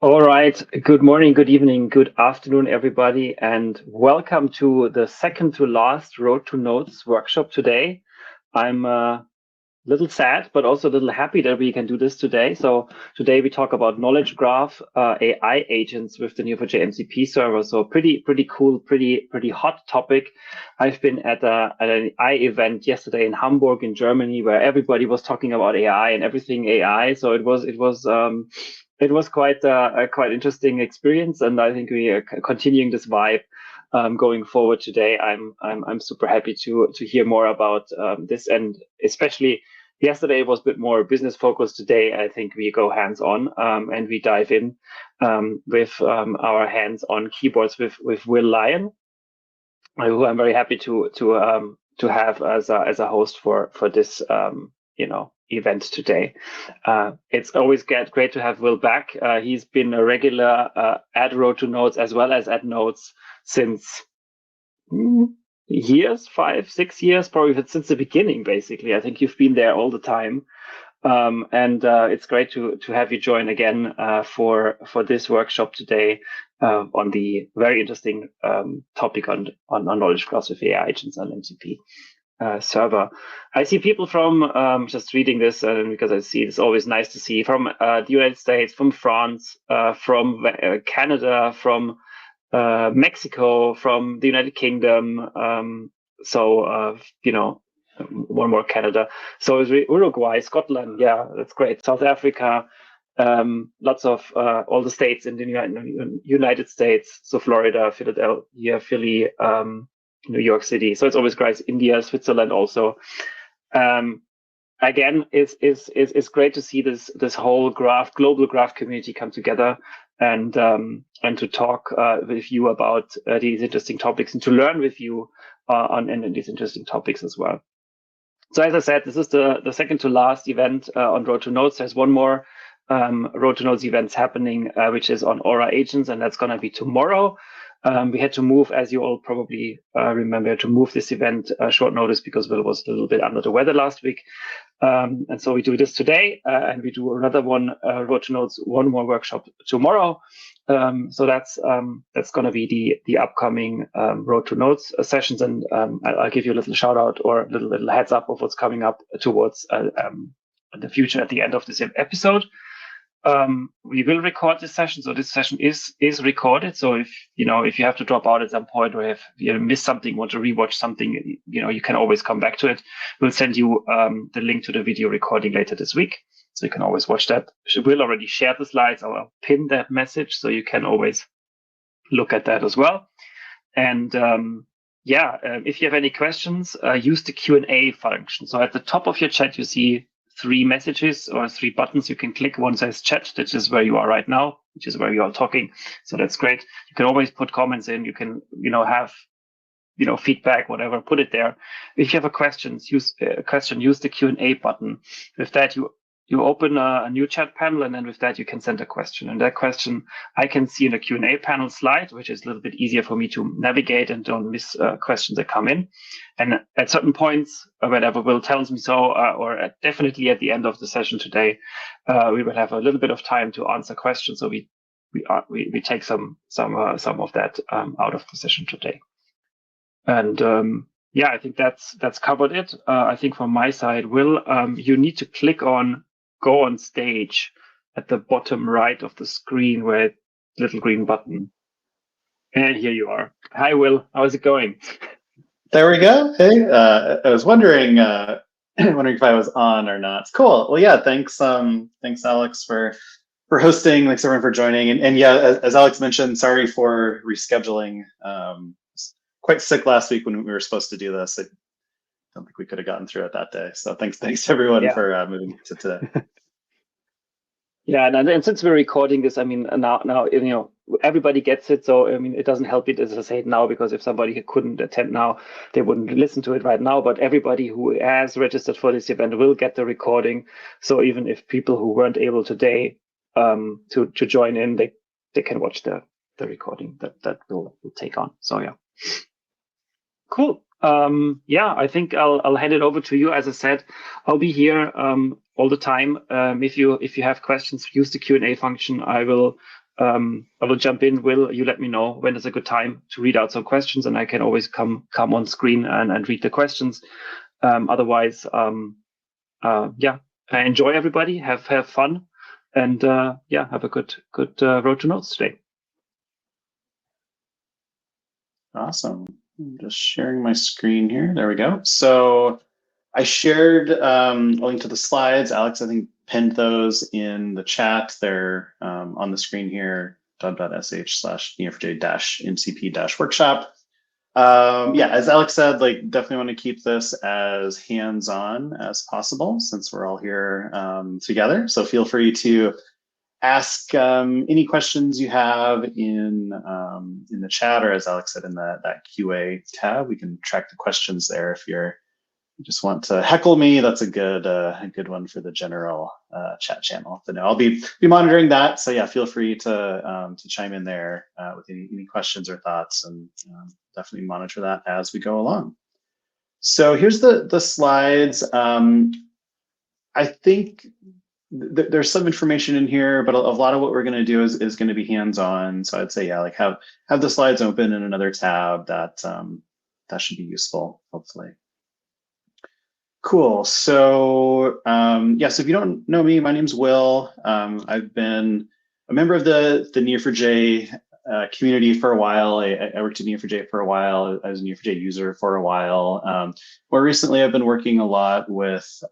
All right. Good morning, good evening, good afternoon, everybody, and welcome to the second to last Road to Nodes workshop today. I'm a little sad, but also a little happy that we can do this today. So today we talk about knowledge graph AI agents with the Neo4j MCP server. So pretty cool, pretty hot topic. I've been at an AI event yesterday in Hamburg in Germany where everybody was talking about AI and everything AI. So it was quite a quite interesting experience, and I think we are continuing this vibe going forward today. I'm super happy to hear more about this, and especially yesterday was a bit more business focused. Today, I think we go hands on and we dive in with our hands on keyboards with Will Lyon, who I'm very happy to have as a host for this event today. It's always great to have Will back. He's been a regular at Road to Nodes as well as at Nodes since years, 5-6 years, probably since the beginning. Basically, I think you've been there all the time. And it's great to have you join again for this workshop today on the very interesting topic on knowledge graphs with AI agents on MCP server. I see people from just reading this because I see it's always nice to see from the United States, from France, from Canada, from Mexico, from the United Kingdom. One more Canada. So it's Uruguay, Scotland. Yeah, that's great. South Africa, lots of all the states in the United States. So Florida, Philadelphia, Philly, New York City. So it's always great. India, Switzerland also. Again, it's great to see this whole global graph community come together and to talk with you about these interesting topics and to learn with you on these interesting topics as well. So as I said, this is the second to last event on Road to Nodes. There's one more Road to Nodes events happening, which is on Aura agents, and that's going to be tomorrow. We had to move, as you all probably remember, to move this event short notice because Will was a little bit under the weather last week. And so we do this today, and we do another one, Road to Nodes, one more workshop tomorrow. So that's going to be the upcoming Road to Nodes sessions, and I'll give you a little shout out or a little heads up of what's coming up towards the future at the end of this episode. We will record this session, so this session is recorded. So if you have to drop out at some point or if you missed something, want to rewatch something, you can always come back to it. We'll send you the link to the video recording later this week, so you can always watch that. We'll already share the slides. I'll pin that message, so you can always look at that as well. And if you have any questions, use the Q&A function. So at the top of your chat, you see 3 messages or 3 buttons you can click. One says chat, which is where you are right now, which is where you are talking. So that's great. You can always put comments in. You can, have, feedback, whatever, put it there. If you have a question, use the Q&A button. With that, you open a new chat panel, and then with that, you can send a question. And that question I can see in the Q&A panel slide, which is a little bit easier for me to navigate and don't miss questions that come in. And at certain points, whenever Will tells me so, or definitely at the end of the session today, we will have a little bit of time to answer questions. So we take some of that out of the session today. And I think that's covered it. I think from my side, Will, you need to click on Go on Stage at the bottom right of the screen where little green button. And here you are. Hi, Will. How's it going? There we go. Hey, I was wondering if I was on or not. Cool. Well, yeah. Thanks, Alex, for hosting. Thanks everyone for joining. And yeah, as Alex mentioned, sorry for rescheduling. Quite sick last week when we were supposed to do this. I don't think we could have gotten through it that day. So thanks everyone for moving to today. Yeah, and since we're recording this, I mean, now everybody gets it. So I mean, it doesn't help it as I say it now, because if somebody couldn't attend now, they wouldn't listen to it right now. But everybody who has registered for this event will get the recording. So even if people who weren't able today to join in, they can watch the recording that we'll take on. So yeah, cool. I think I'll hand it over to you. As I said, I'll be here all the time. If you have questions, use the Q&A function. I will I will jump in. Will, you let me know when is a good time to read out some questions, and I can always come on screen and read the questions. Otherwise, yeah, enjoy everybody. Have fun, and yeah, have a good road to notes today. Awesome. I'm just sharing my screen here. There we go. So I shared a link to the slides. Alex, I think, pinned those in the chat. They're on the screen here, dub.sh/neo4j-mcp-workshop. Yeah, as Alex said, like, definitely want to keep this as hands-on as possible since we're all here together. So feel free to ask any questions you have in the chat, or as Alex said, in that QA tab. We can track the questions there. If you just want to heckle me, that's a good one for the general chat channel. So no, I'll be monitoring that. So yeah, feel free to chime in there with any questions or thoughts, and definitely monitor that as we go along. So here's the slides. I think there's some information in here, but a lot of what we're going to do is going to be hands-on. So I'd say, yeah, like have the slides open in another tab. That should be useful, hopefully. Cool. So yeah, so if you don't know me, my name's Will. I've been a member of the Neo4j community for a while. I worked at Neo4j for a while. I was a Neo4j user for a while. More recently, I've been working a lot with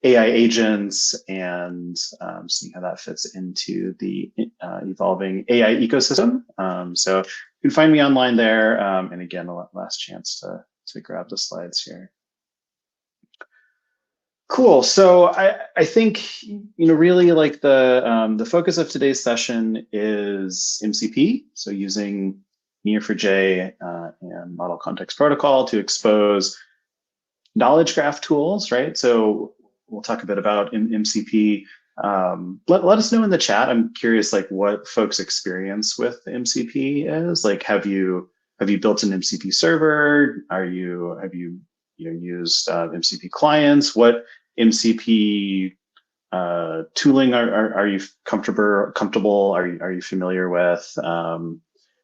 AI agents and seeing how that fits into the evolving AI ecosystem. So you can find me online there. And again, a last chance to grab the slides here. Cool. So I think, really, like, the focus of today's session is MCP. So using Neo4j and Model Context Protocol to expose knowledge graph tools, right? So we'll talk a bit about MCP. Let us know in the chat. I'm curious, like, what folks' experience with MCP is. Like, have you built an MCP server? Have you used MCP clients? What MCP tooling are you comfortable? Are you familiar with?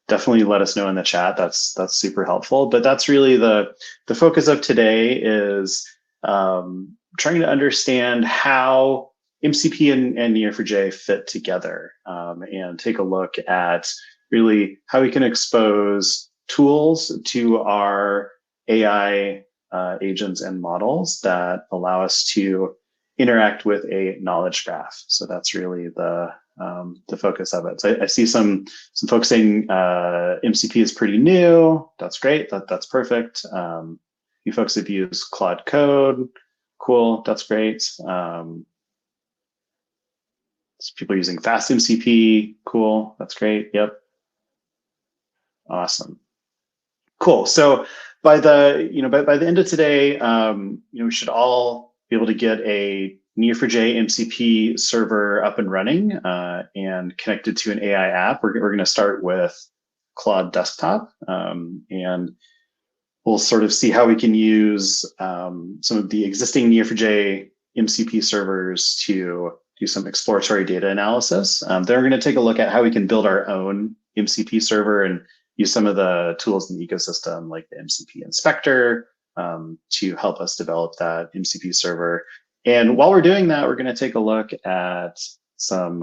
Definitely let us know in the chat. That's super helpful. But that's really the focus of today is trying to understand how MCP and Neo4j fit together, and take a look at really how we can expose tools to our AI agents and models that allow us to interact with a knowledge graph. So that's really the focus of it. So I see some folks saying MCP is pretty new. That's great. That's perfect. You folks have used Claude Code. Cool. That's great. People using fast MCP. Cool. That's great. Yep. Awesome. Cool. So by the end of today, we should all be able to get a Neo4j MCP server up and running and connected to an AI app. We're going to start with Claude Desktop, and we'll sort of see how we can use some of the existing Neo4j MCP servers to do some exploratory data analysis. Then we're going to take a look at how we can build our own MCP server and use some of the tools in the ecosystem, like the MCP inspector, to help us develop that MCP server. And while we're doing that, we're going to take a look at some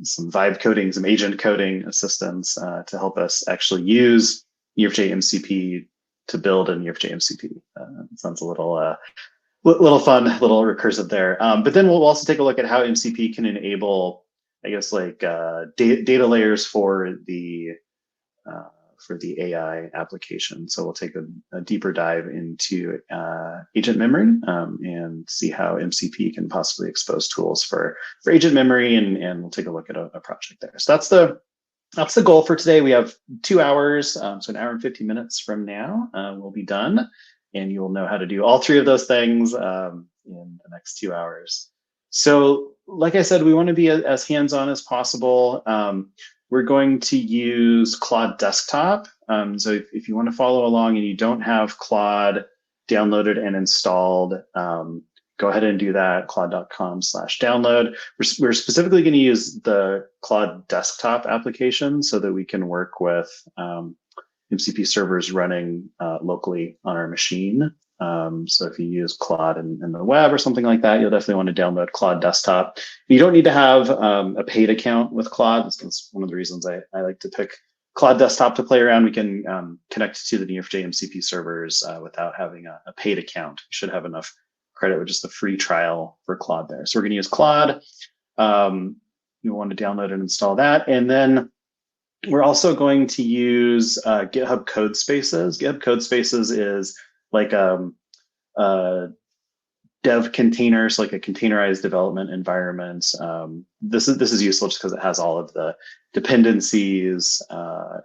vibe coding, some agent coding assistance to help us actually use Neo4j MCP to build a Neo4j MCP. Sounds a little fun, a little recursive there. But then we'll also take a look at how MCP can enable, I guess, like data layers for the AI application. So we'll take a deeper dive into agent memory and see how MCP can possibly expose tools for agent memory, and we'll take a look at a project there. So that's the goal for today. We have 2 hours, so an hour and 50 minutes from now, we'll be done, and you'll know how to do all 3 of those things in the next 2 hours. So like I said, we want to be as hands-on as possible. We're going to use Claude Desktop. So if you want to follow along and you don't have Claude downloaded and installed, go ahead and do that, claude.com/download. We're specifically going to use the Claude desktop application so that we can work with MCP servers running locally on our machine. So if you use Claude in the web or something like that, you'll definitely want to download Claude desktop. You don't need to have a paid account with Claude. That's one of the reasons I like to pick Claude desktop to play around. We can connect to the Neo4j MCP servers without having a paid account. You should have enough credit with just the free trial for Claude there. So we're going to use Claude. You want to download and install that. And then we're also going to use GitHub Code Spaces. GitHub Code Spaces is like a dev container, so like a containerized development environment. This is useful just because it has all of the dependencies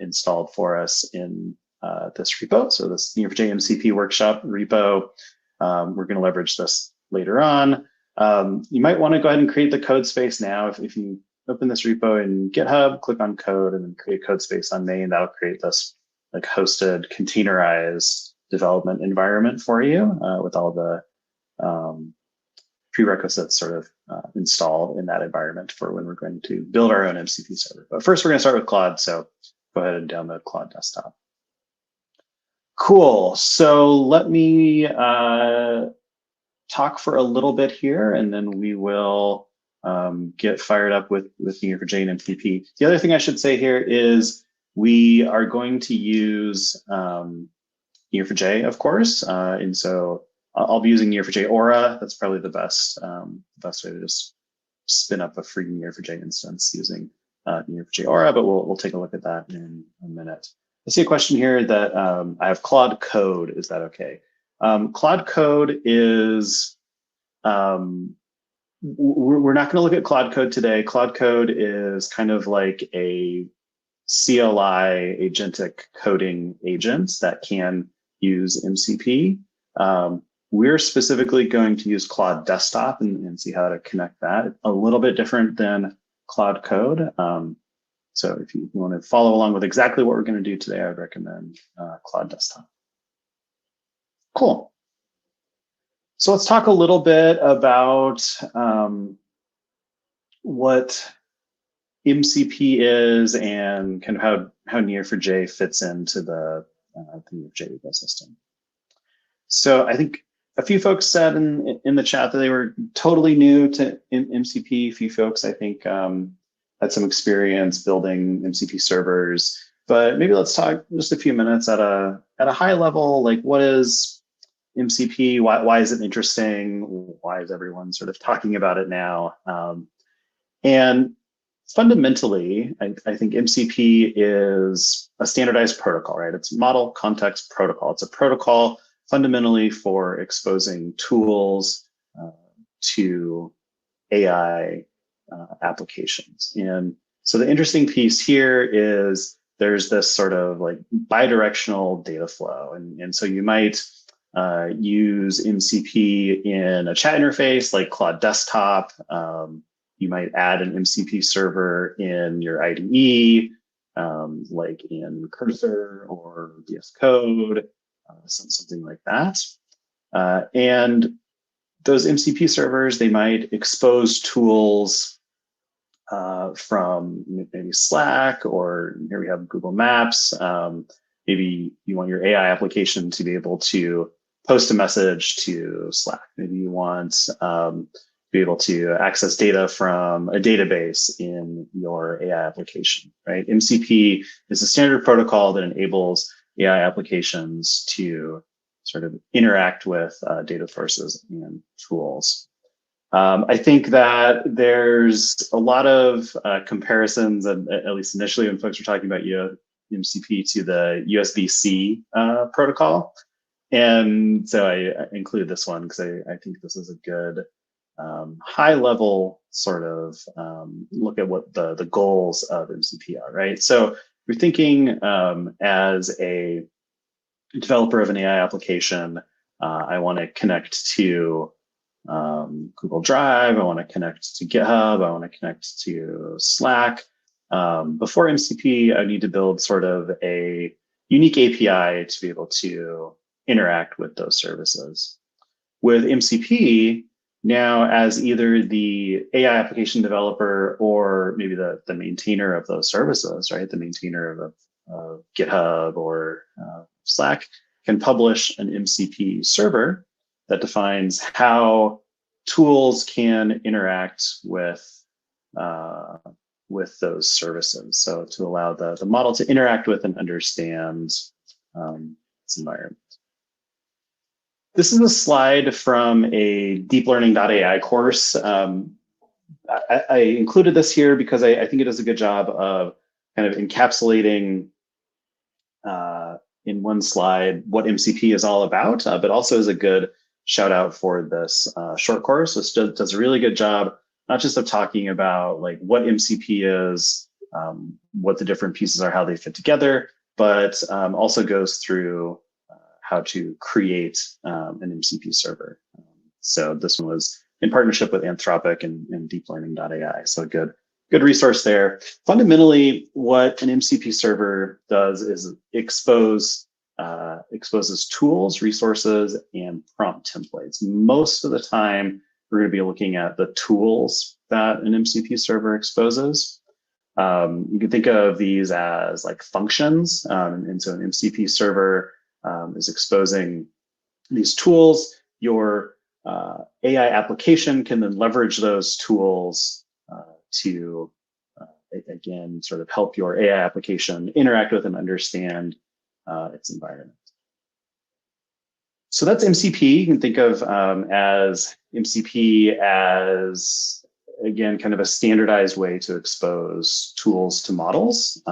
installed for us in this repo. So this Neo4j MCP workshop repo, we're going to leverage this later on. You might want to go ahead and create the code space now. If you open this repo in GitHub, click on code, and then create code space on main, that'll create this like hosted containerized development environment for you with all the prerequisites sort of installed in that environment for when we're going to build our own MCP server. But first, we're going to start with Claude. So go ahead and download Claude desktop. Cool. So let me talk for a little bit here, and then we will get fired up with Neo4j and MCP. The other thing I should say here is we are going to use Neo4j, of course, and so I'll be using Neo4j Aura. That's probably the best way to just spin up a free Neo4j instance using Neo4j Aura, but we'll take a look at that in a minute. I see a question here that I have Claude Code. Is that okay? Claude Code is, we're not going to look at Claude Code today. Claude Code is kind of like a CLI agentic coding agent that can use MCP. We're specifically going to use Claude Desktop and see how to connect that. A little bit different than Claude Code. So if you want to follow along with exactly what we're going to do today, I would recommend Claude Desktop. Cool. So let's talk a little bit about what MCP is and kind of how Neo4j fits into the Neo4j ecosystem. So I think a few folks said in the chat that they were totally new to MCP. A few folks, I think, had some experience building MCP servers. But maybe let's talk just a few minutes at a high level, like what is MCP? Why is it interesting? Why is everyone sort of talking about it now? And fundamentally, I think MCP is a standardized protocol, right? It's model context protocol. It's a protocol fundamentally for exposing tools to AI applications. And so the interesting piece here is there's this sort of like bidirectional data flow. And so you might use MCP in a chat interface like Claude Desktop. You might add an MCP server in your IDE, like in Cursor or VS Code, something like that. And those MCP servers, they might expose tools from maybe Slack, or here we have Google Maps. Maybe you want your AI application to be able to post a message to Slack. Maybe you want to be able to access data from a database in your AI application, right? MCP is a standard protocol that enables AI applications to sort of interact with data sources and tools. I think that there's a lot of comparisons, at least initially when folks were talking about MCP, to the USB-C protocol. And so I included this one because I think this is a good high level sort of look at what the goals of MCP are, right? So you're thinking as a developer of an AI application, I want to connect to Google Drive, I want to connect to GitHub, I want to connect to Slack. Before MCP, I need to build sort of a unique API to be able to interact with those services. With MCP, now as either the AI application developer or maybe the maintainer of those services, right? The maintainer of GitHub or Slack can publish an MCP server that defines how tools can interact with those services. So to allow the model to interact with and understand its environment. This is a slide from a deep learning.ai course. I included this here because I think it does a good job of kind of encapsulating in one slide what MCP is all about, but also is a good shout out for this short course. This does a really good job, not just of talking about like what MCP is, what the different pieces are, how they fit together, but also goes through how to create an MCP server. So this one was in partnership with Anthropic and deeplearning.ai. So good resource there. Fundamentally, what an MCP server does is exposes tools, resources, and prompt templates. Most of the time, we're going to be looking at the tools that an MCP server exposes. You can think of these as like functions. And so an MCP server is exposing these tools. Your AI application can then leverage those tools to, again, sort of help your AI application interact with and understand its environment. So that's MCP. You can think of as MCP as, again, kind of a standardized way to expose tools to models.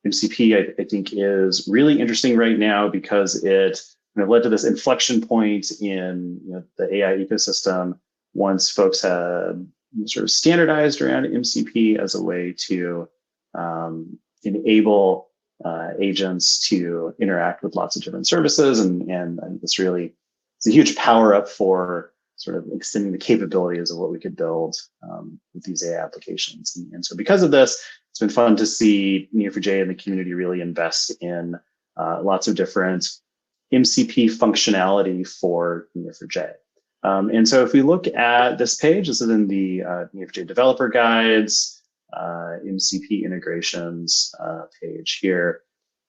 MCP, I think, is really interesting right now because it kind of led to this inflection point in the AI ecosystem once folks had sort of standardized around MCP as a way to enable agents to interact with lots of different services. And I think this really is a huge power up for sort of extending the capabilities of what we could build with these AI applications. And so because of this, it's been fun to see Neo4j and the community really invest in lots of different MCP functionality for Neo4j. And so if we look at this page, this is in the Neo4j developer guides, MCP integrations page here.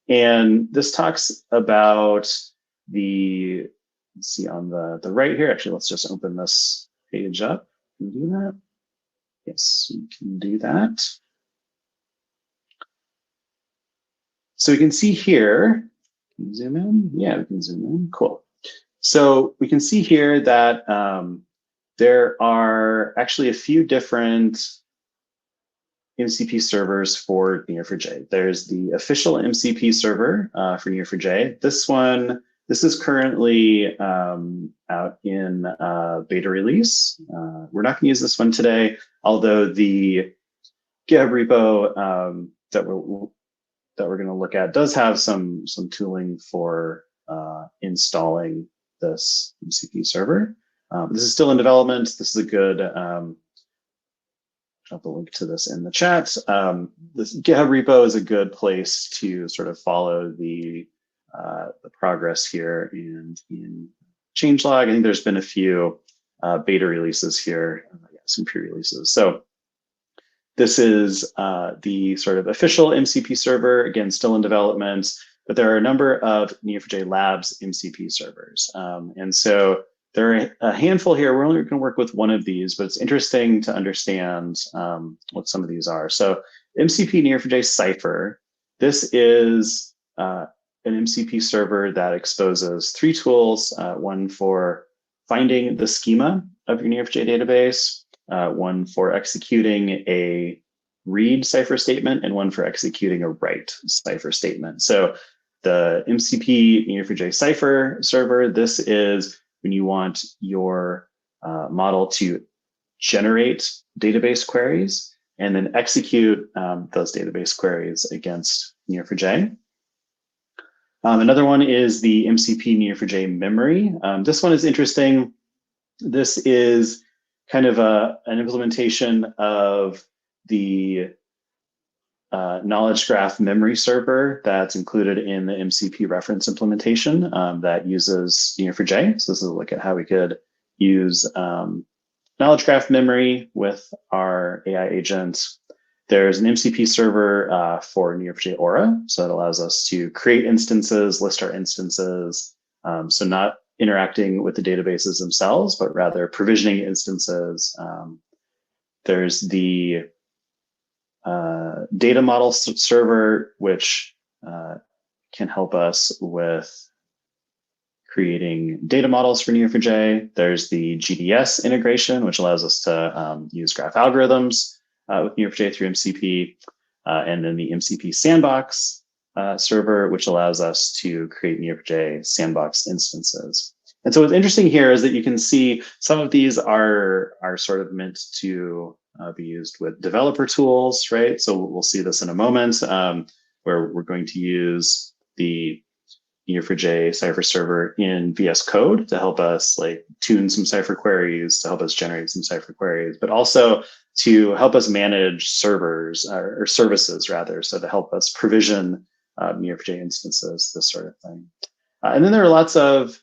And this talks about the, let's see on the right here, actually, let's just open this page up. Can we do that? Yes, we can do that. So we can see here, can you zoom in? Yeah, we can zoom in, cool. So we can see here that there are actually a few different MCP servers for Neo4j. There's the official MCP server for Neo4j. This is currently out in beta release. We're not going to use this one today, although the GitHub repo that we're going to look at does have some tooling for installing this MCP server. This is still in development. This is a good, drop a link to this in the chat. This GitHub repo is a good place to sort of follow the progress here. And in changelog, I think there's been a few beta releases here, some pre-releases. So this is the sort of official MCP server, again, still in development, but there are a number of Neo4j Labs MCP servers. And so there are a handful here. We're only going to work with one of these, but it's interesting to understand what some of these are. So MCP Neo4j Cypher, this is an MCP server that exposes three tools, one for finding the schema of your Neo4j database, one for executing a read cipher statement, and one for executing a write cipher statement. So the MCP Neo4j Cypher server, this is when you want your model to generate database queries and then execute those database queries against Neo4j. Another one is the MCP Neo4j memory. This one is interesting. This is kind of an implementation of the knowledge graph memory server that's included in the MCP reference implementation that uses Neo4j. So this is a look at how we could use knowledge graph memory with our AI agent. There's an MCP server for Neo4j Aura, so it allows us to create instances, list our instances, so not interacting with the databases themselves, but rather provisioning instances. There's the data model server, which can help us with creating data models for Neo4j. There's the GDS integration, which allows us to use graph algorithms with Neo4j through MCP. And then the MCP sandbox server, which allows us to create Neo4j sandbox instances. And so what's interesting here is that you can see some of these are sort of meant to be used with developer tools, right? So we'll see this in a moment, where we're going to use the Neo4j Cypher server in VS Code to help us like tune some Cypher queries, to help us generate some Cypher queries, but also to help us manage servers or services rather, so to help us provision Neo4j instances, this sort of thing. And then there are lots of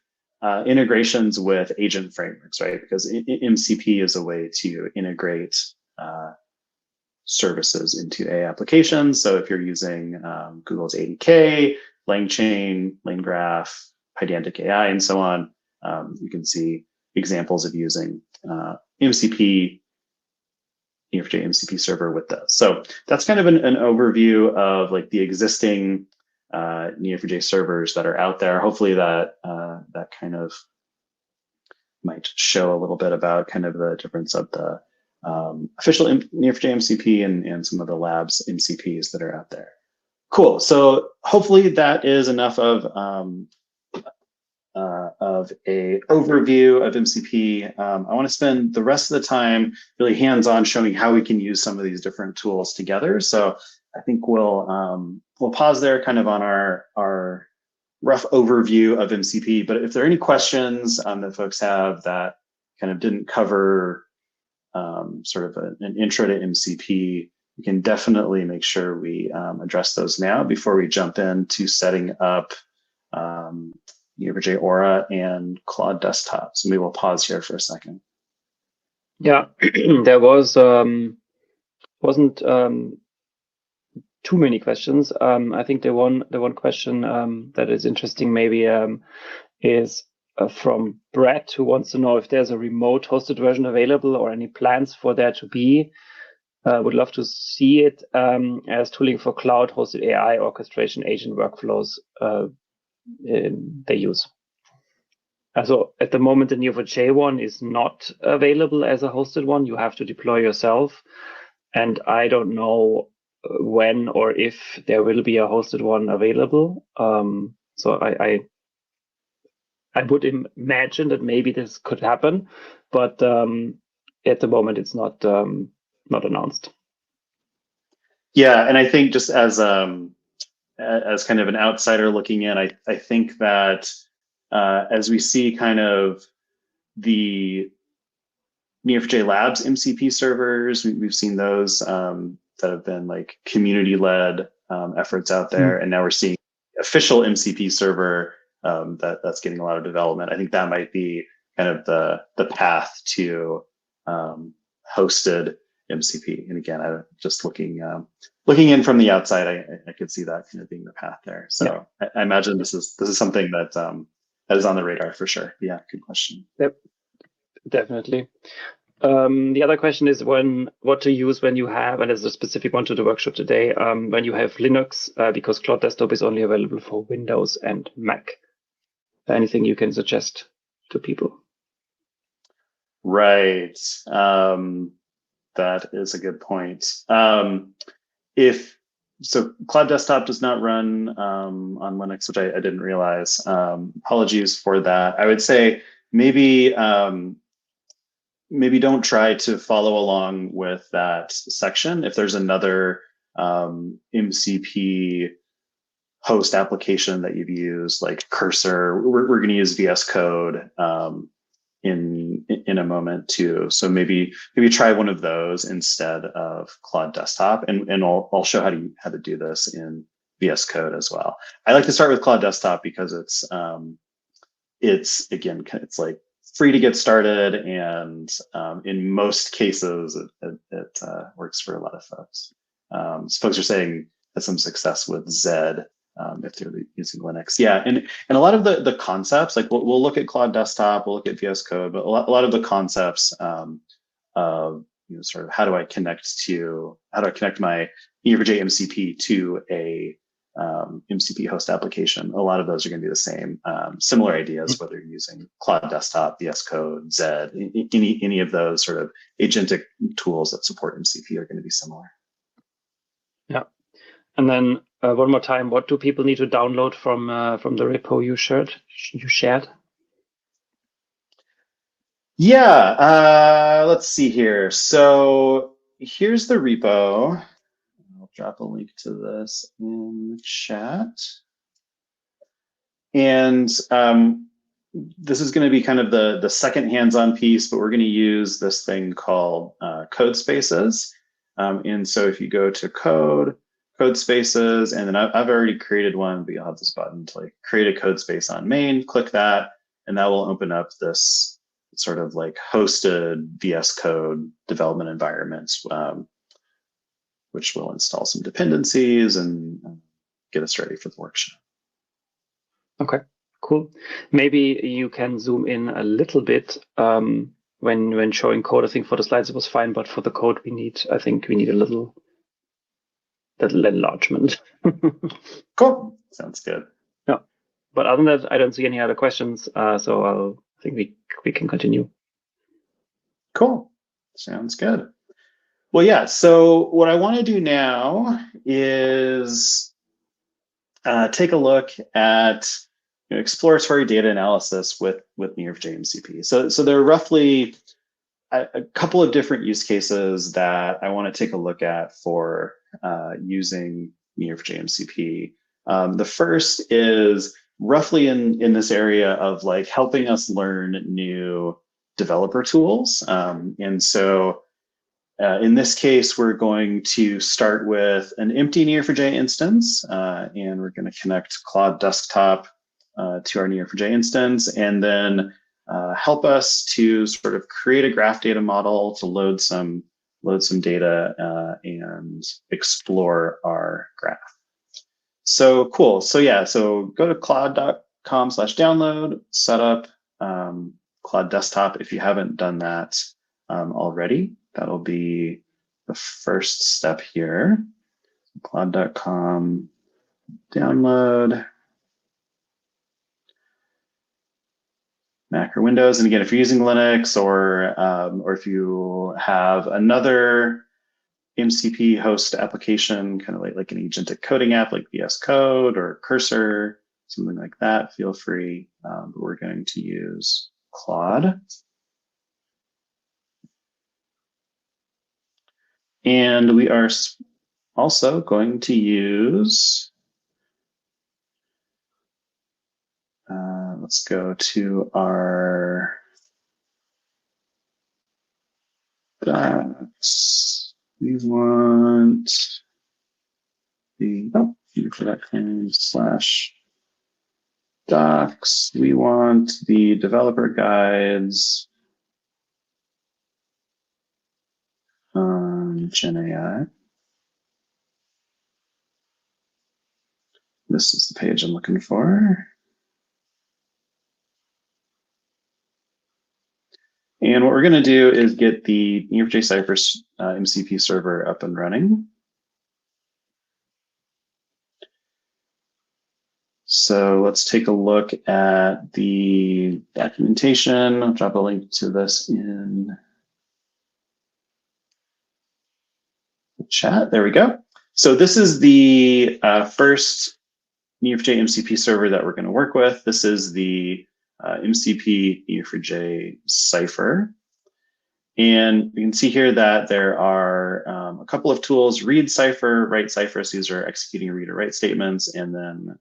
integrations with agent frameworks, right? Because MCP is a way to integrate services into AI applications. So if you're using Google's ADK, LangChain, LangGraph, Pydantic AI, and so on, you can see examples of using MCP, Neo4j MCP server with this. So that's kind of an overview of like the existing Neo4j servers that are out there. Hopefully that that kind of might show a little bit about kind of the difference of the official Neo4j MCP and some of the labs MCPs that are out there. Cool. So hopefully that is enough of a overview of MCP. I want to spend the rest of the time really hands-on showing how we can use some of these different tools together. So I think we'll pause there kind of on our rough overview of MCP. But if there are any questions that folks have that kind of didn't cover sort of an intro to MCP, we can definitely make sure we address those now before we jump into setting up Neo4j Aura and Claude Desktop. So maybe we'll pause here for a second. Yeah, there wasn't too many questions. I think the one question that is interesting maybe is from Brett, who wants to know if there's a remote hosted version available or any plans for there to be. Would love to see it as tooling for cloud-hosted AI orchestration agent workflows they use. So at the moment, the Neo4j one is not available as a hosted one. You have to deploy yourself. And I don't know when or if there will be a hosted one available. So I would imagine that maybe this could happen, but at the moment it's not announced. Yeah, and I think just as kind of an outsider looking in, I think that as we see kind of the Neo4j Labs MCP servers, we've seen those that have been like community-led efforts out there, and now we're seeing official MCP server that's getting a lot of development. I think that might be kind of the path to hosted MCP. And again, I'm just looking in from the outside, I could see that kind of being the path there. So yeah. I imagine this is something that that is on the radar for sure. Yeah, good question. Yep, definitely. The other question is what to use when you have, and there's a specific one to the workshop today, when you have Linux, because Cloud Desktop is only available for Windows and Mac. Anything you can suggest to people? Right. That is a good point. So Cloud Desktop does not run on Linux, which I didn't realize. Apologies for that. I would say maybe don't try to follow along with that section. If there's another MCP host application that you've used, like Cursor, we're going to use VS Code in a moment too. So maybe try one of those instead of Claude Desktop, and I'll show how to do this in VS Code as well. I like to start with Claude Desktop because it's like free to get started, and in most cases, it works for a lot of folks. So folks are saying that some success with Zed if they're using Linux. Yeah, and a lot of the concepts, like we'll look at Claude Desktop, we'll look at VS Code, but a lot of the concepts of sort of how do I connect my Neo4j MCP to a MCP host application. A lot of those are going to be the same. Similar ideas, whether you're using Claude Desktop, VS Code, Zed, any of those sort of agentic tools that support MCP are going to be similar. Yeah, and then one more time, what do people need to download from the repo you shared? Yeah, let's see here. So here's the repo. I'll drop a link to this in the chat. And this is going to be kind of the second hands-on piece, but we're going to use this thing called code spaces. And so if you go to code spaces, and then I've already created one, but you'll have this button to like create a code space on main, click that, and that will open up this sort of like hosted VS Code development environments, which will install some dependencies and get us ready for the workshop. Okay, cool. Maybe you can zoom in a little bit when showing code. I think for the slides it was fine, but for the code I think we need a little enlargement. Cool, sounds good. Yeah, but other than that, I don't see any other questions. So I think we can continue. Cool, sounds good. Well, yeah, so what I want to do now is take a look at exploratory data analysis with Neo4j MCP. So there are roughly a couple of different use cases that I want to take a look at for using Neo4j MCP. The first is roughly in this area of like helping us learn new developer tools. And so in this case, we're going to start with an empty Neo4j instance, and we're going to connect Claude Desktop to our Neo4j instance, and then help us to sort of create a graph data model to load some data and explore our graph. So cool. So yeah, so go to claude.com/download, set up Claude Desktop if you haven't done that already. That'll be the first step here. Claude.com, download. Mac or Windows. And again, if you're using Linux or if you have another MCP host application, kind of like an agentic coding app like VS Code or Cursor, something like that, feel free. But we're going to use Claude. And we are also going to use, let's go to our docs. We want the, /docs. We want the developer guides on genai. This is the page I'm looking for. And what we're going to do is get the Neo4j Cypress MCP server up and running. So let's take a look at the documentation. I'll drop a link to this in the chat. There we go. So this is the first Neo4j MCP server that we're going to work with. This is the MCP Neo4j cipher. And you can see here that there are a couple of tools: read cipher, write cipher. So these are executing read or write statements, and then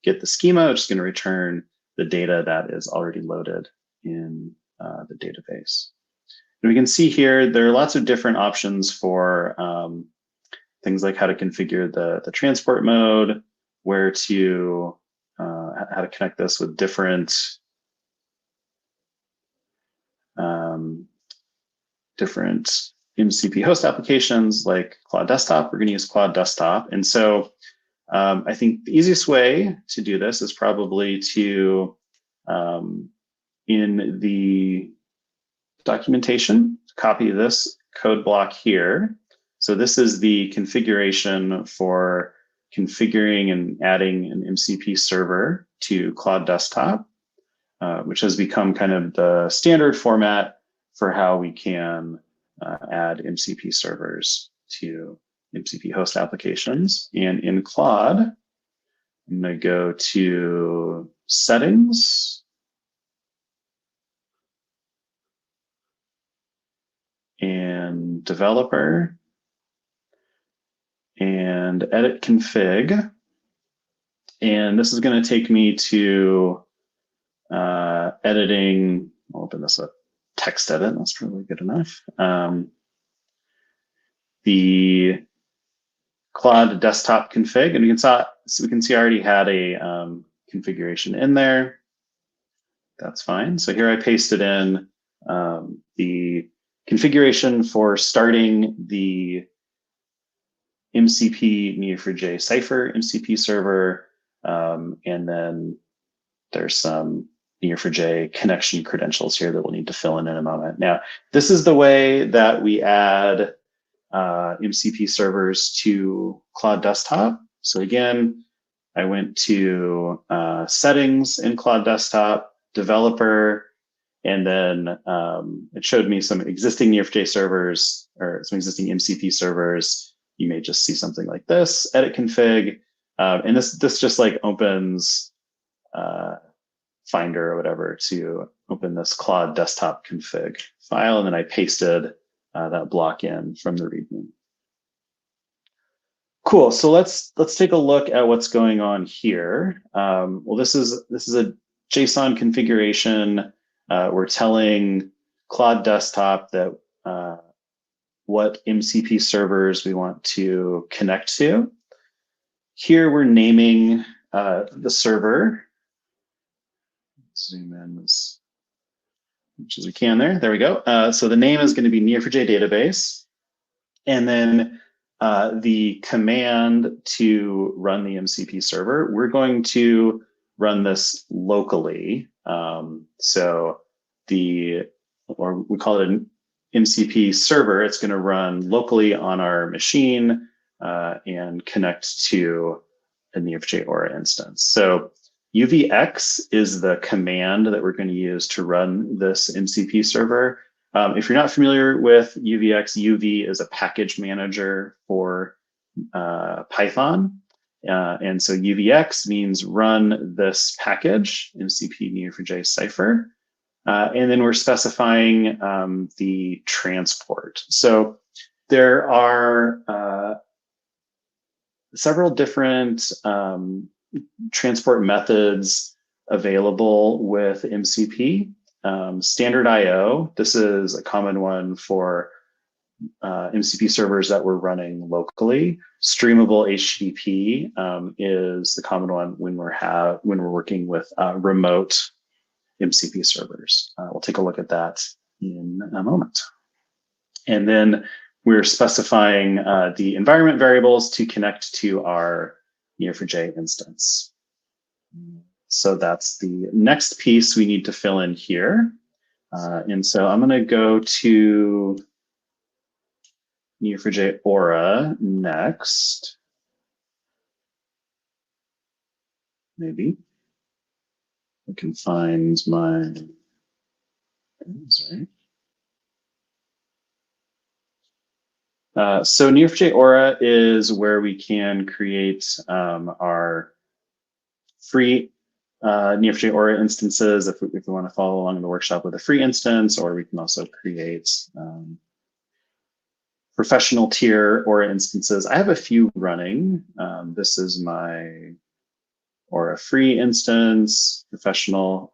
get the schema, which is going to return the data that is already loaded in the database. And we can see here there are lots of different options for things like how to configure the transport mode, where to how to connect this with different different MCP host applications like Claude Desktop. We're going to use Claude Desktop. And so I think the easiest way to do this is probably to, in the documentation, copy this code block here. So this is the configuration for configuring and adding an MCP server to Claude Desktop, which has become kind of the standard format for how we can add MCP servers to MCP host applications. And in Claude, I'm going to go to Settings, and Developer, and Edit Config. And this is going to take me to editing. I'll open this up. Text edit, that's probably good enough. The Claude Desktop config, and we can see I already had a configuration in there. That's fine. So here I pasted in the configuration for starting the MCP Neo4j Cypher MCP server, and then there's some Neo4j connection credentials here that we'll need to fill in a moment. Now, this is the way that we add MCP servers to Claude Desktop. So again, I went to Settings in Claude Desktop, Developer, and then it showed me some existing Neo4j servers or some existing MCP servers. You may just see something like this, Edit Config, and this just like opens Finder or whatever to open this Claude Desktop config file, and then I pasted that block in from the README. Cool. So let's take a look at what's going on here. Well, this is a JSON configuration. We're telling Claude Desktop that what MCP servers we want to connect to. Here we're naming the server. Zoom in as much as we can there. There we go. So the name is going to be Neo4j database. And then the command to run the MCP server, we're going to run this locally. So or we call it an MCP server. It's going to run locally on our machine and connect to a Neo4j Aura instance. So UVX is the command that we're going to use to run this MCP server. If you're not familiar with UVX, UV is a package manager for Python. And so UVX means run this package, MCP Neo4j Cypher. And then we're specifying the transport. So there are several different transport methods available with MCP. Standard IO, this is a common one for MCP servers that we're running locally. Streamable HTTP is the common one when we're working with remote MCP servers. We'll take a look at that in a moment. And then we're specifying the environment variables to connect to our Neo4j instance. So that's the next piece we need to fill in here. And so I'm going to go to Neo4j Aura next. Maybe I can find my, sorry. So Neo4j Aura is where we can create our free Neo4j Aura instances if we want to follow along in the workshop with a free instance, or we can also create professional tier Aura instances. I have a few running. This is my Aura free instance, professional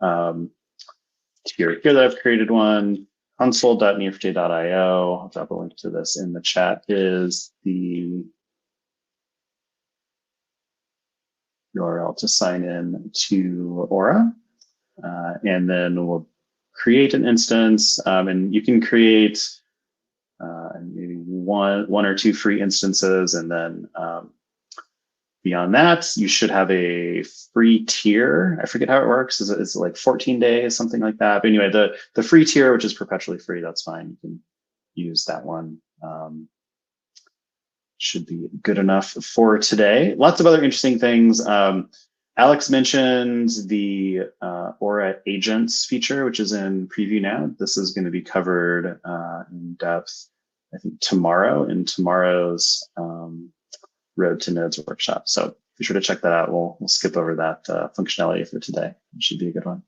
tier here that I've created one. console.neo4j.io, I'll drop a link to this in the chat, is the URL to sign in to Aura. And then we'll create an instance, and you can create maybe one or two free instances, and then beyond that, you should have a free tier. I forget how it works. Is it like 14 days, something like that? But anyway, the free tier, which is perpetually free, that's fine. You can use that one. Should be good enough for today. Lots of other interesting things. Alex mentioned the Aura Agents feature, which is in preview now. This is going to be covered in depth, I think, tomorrow in tomorrow's Road to Nodes workshop. So be sure to check that out. We'll skip over that functionality for today. It should be a good one.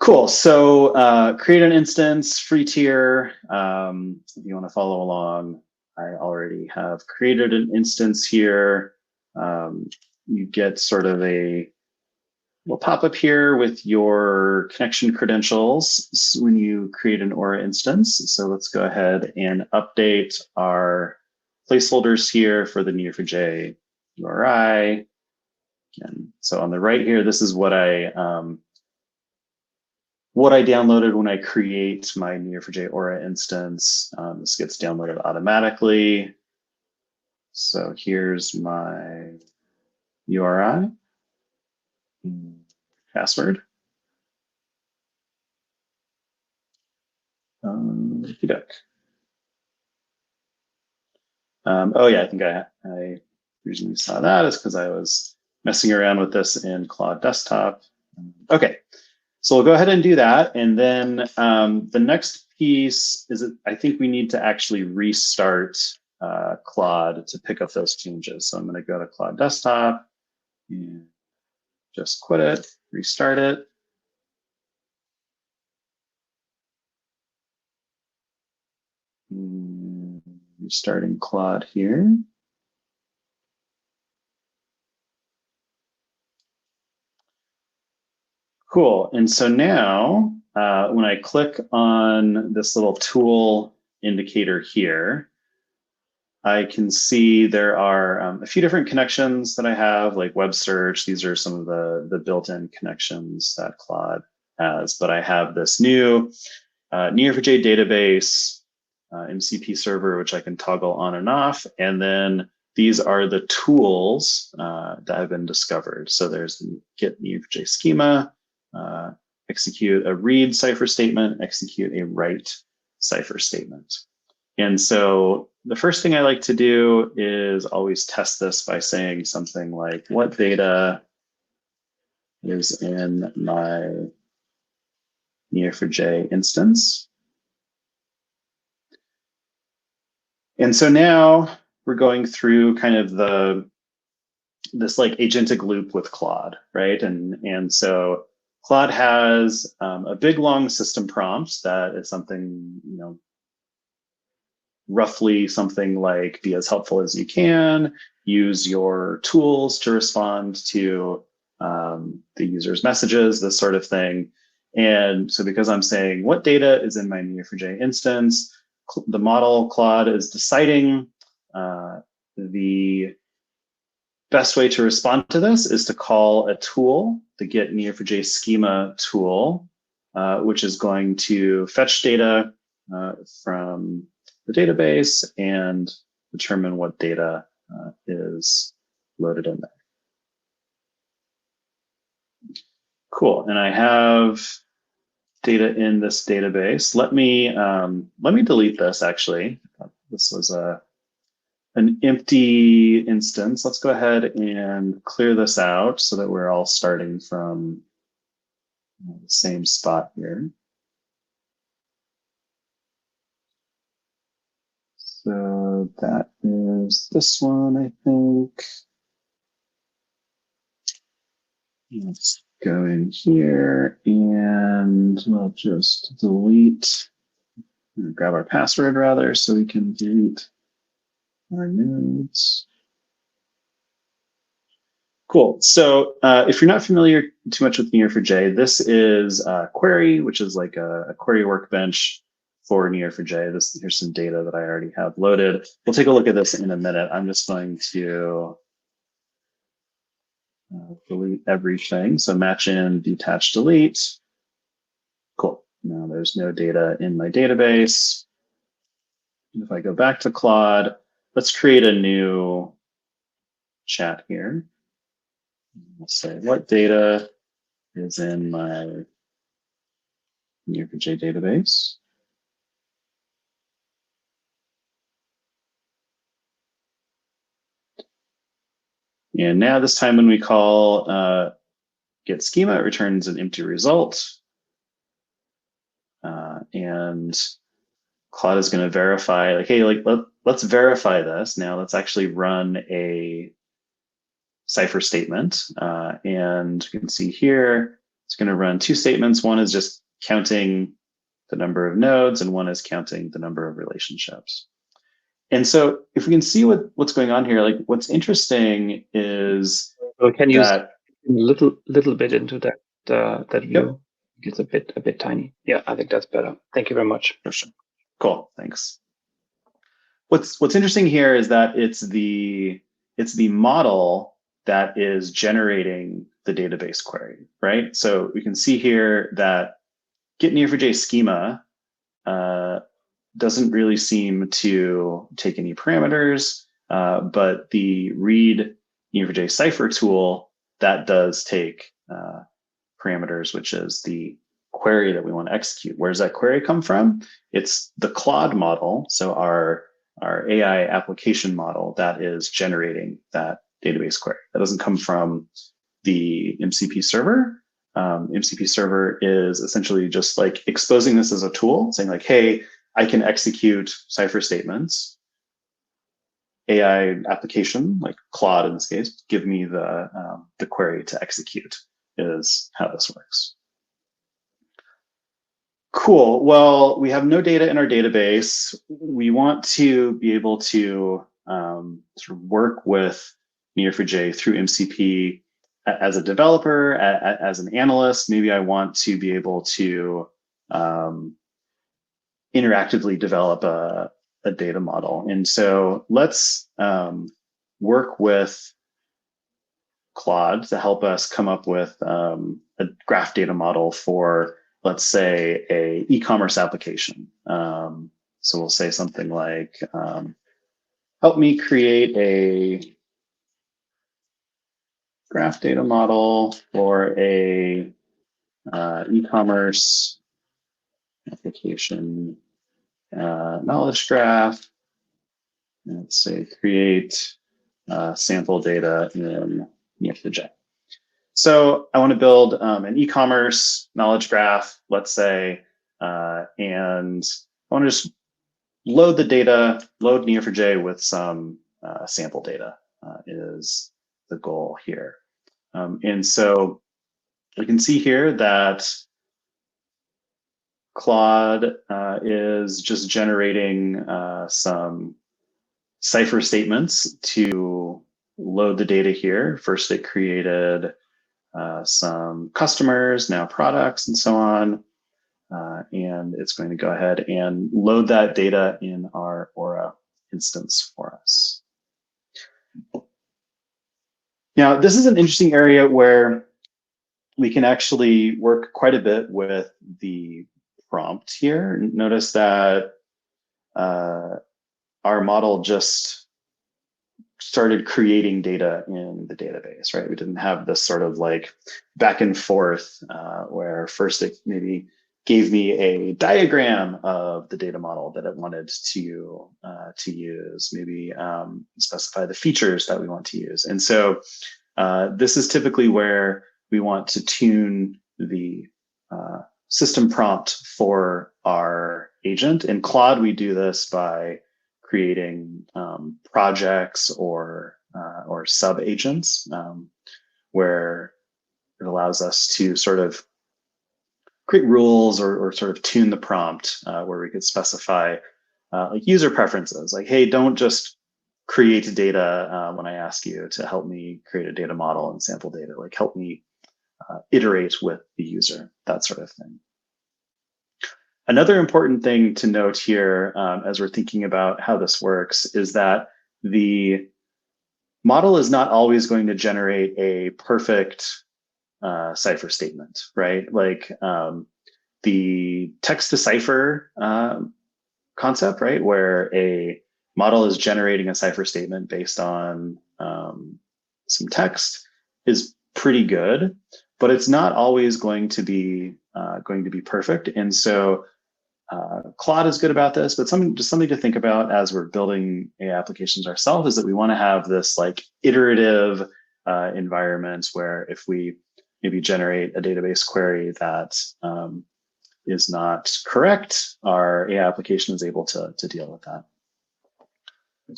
Cool. So create an instance, free tier. If you want to follow along, I already have created an instance here. You get sort of a little pop-up here with your connection credentials when you create an Aura instance. So let's go ahead and update our placeholders here for the Neo4j URI. And so on the right here, this is what I downloaded when I create my Neo4j Aura instance. This gets downloaded automatically. So here's my URI, password. Oh yeah, I think I originally saw that is because I was messing around with this in Claude Desktop. Okay, so we'll go ahead and do that. And then the next piece is I think we need to actually restart Claude to pick up those changes. So I'm going to go to Claude Desktop and just quit it, restart it. Restarting Claude here. Cool. And so now when I click on this little tool indicator here, I can see there are a few different connections that I have, like web search. These are some of the built-in connections that Claude has. But I have this new Neo4j database, MCP server, which I can toggle on and off. And then these are the tools that have been discovered. So there's the get Neo4j schema, execute a read cipher statement, execute a write cipher statement. And so the first thing I like to do is always test this by saying something like, what data is in my Neo4j instance? And so now we're going through kind of this like agentic loop with Claude, right? And so Claude has a big long system prompt that is something, you know, roughly something like be as helpful as you can, use your tools to respond to the user's messages, this sort of thing. And so because I'm saying what data is in my Neo4j instance, the model Claude is deciding the best way to respond to this is to call a tool, the get Neo4j schema tool, which is going to fetch data from the database and determine what data is loaded in there. Cool, and I have data in this database. Let me delete this actually. This was an empty instance. Let's go ahead and clear this out so that we're all starting from the same spot here. So that is this one, I think. Let's go in here and we'll just delete, grab our password rather, so we can delete our nodes. Cool. So if you're not familiar too much with Neo4j, this is a query, which is like a query workbench for Neo4j. Here's some data that I already have loaded. We'll take a look at this in a minute. I'm just going to delete everything. So match in, detach, delete. Now there's no data in my database. If I go back to Claude, let's create a new chat here. Let's say, what data is in my Neo4j database? And now this time when we call get schema, it returns an empty result. And Claude is going to verify, like, hey, like let's verify this. Now let's actually run a cipher statement. And you can see here, it's going to run two statements. One is just counting the number of nodes, and one is counting the number of relationships. And so if we can see what's going on here, like what's interesting is can you that a little bit into that that view? Yep. It's a bit tiny. Yeah, I think that's better. Thank you very much. For sure. Cool. Thanks. What's interesting here is that it's the model that is generating the database query, right? So we can see here that get Neo4j schema doesn't really seem to take any parameters, but the read Neo4j cipher tool that does take parameters, which is the query that we want to execute. Where does that query come from? It's the Claude model, so our AI application model that is generating that database query. That doesn't come from the MCP server. MCP server is essentially just like exposing this as a tool, saying like, hey, I can execute cipher statements. AI application, like Claude in this case, give me the query to execute is how this works. Cool. Well, we have no data in our database. We want to be able to sort of work with Neo4j through MCP as a developer, as an analyst. Maybe I want to be able to interactively develop a data model. And so let's work with Claude to help us come up with a graph data model for, let's say, a e-commerce application. So we'll say something like, help me create a graph data model for a e-commerce application knowledge graph. Let's say create sample data in Neo4j. So I want to build an e-commerce knowledge graph, let's say, and I want to just load the data, load Neo4j with some sample data is the goal here. And so you can see here that Claude is just generating some cipher statements to load the data here. First, it created some customers, now products, and so on. And it's going to go ahead and load that data in our Aura instance for us. Now, this is an interesting area where we can actually work quite a bit with the prompt here. Notice that our model just started creating data in the database, right? We didn't have this sort of like back and forth where first it maybe gave me a diagram of the data model that it wanted to use, maybe specify the features that we want to use. And so this is typically where we want to tune the system prompt for our agent. In Claude, we do this by creating projects or sub-agents where it allows us to sort of create rules or sort of tune the prompt where we could specify like user preferences, like, hey, don't just create data when I ask you to help me create a data model and sample data, like help me iterate with the user, that sort of thing. Another important thing to note here as we're thinking about how this works is that the model is not always going to generate a perfect cipher statement, right? Like the text decipher concept, right, where a model is generating a cipher statement based on some text is pretty good, but it's not always going to be perfect. And so Claude is good about this, but something to think about as we're building AI applications ourselves is that we want to have this like iterative environment where if we maybe generate a database query that is not correct, our AI application is able to deal with that.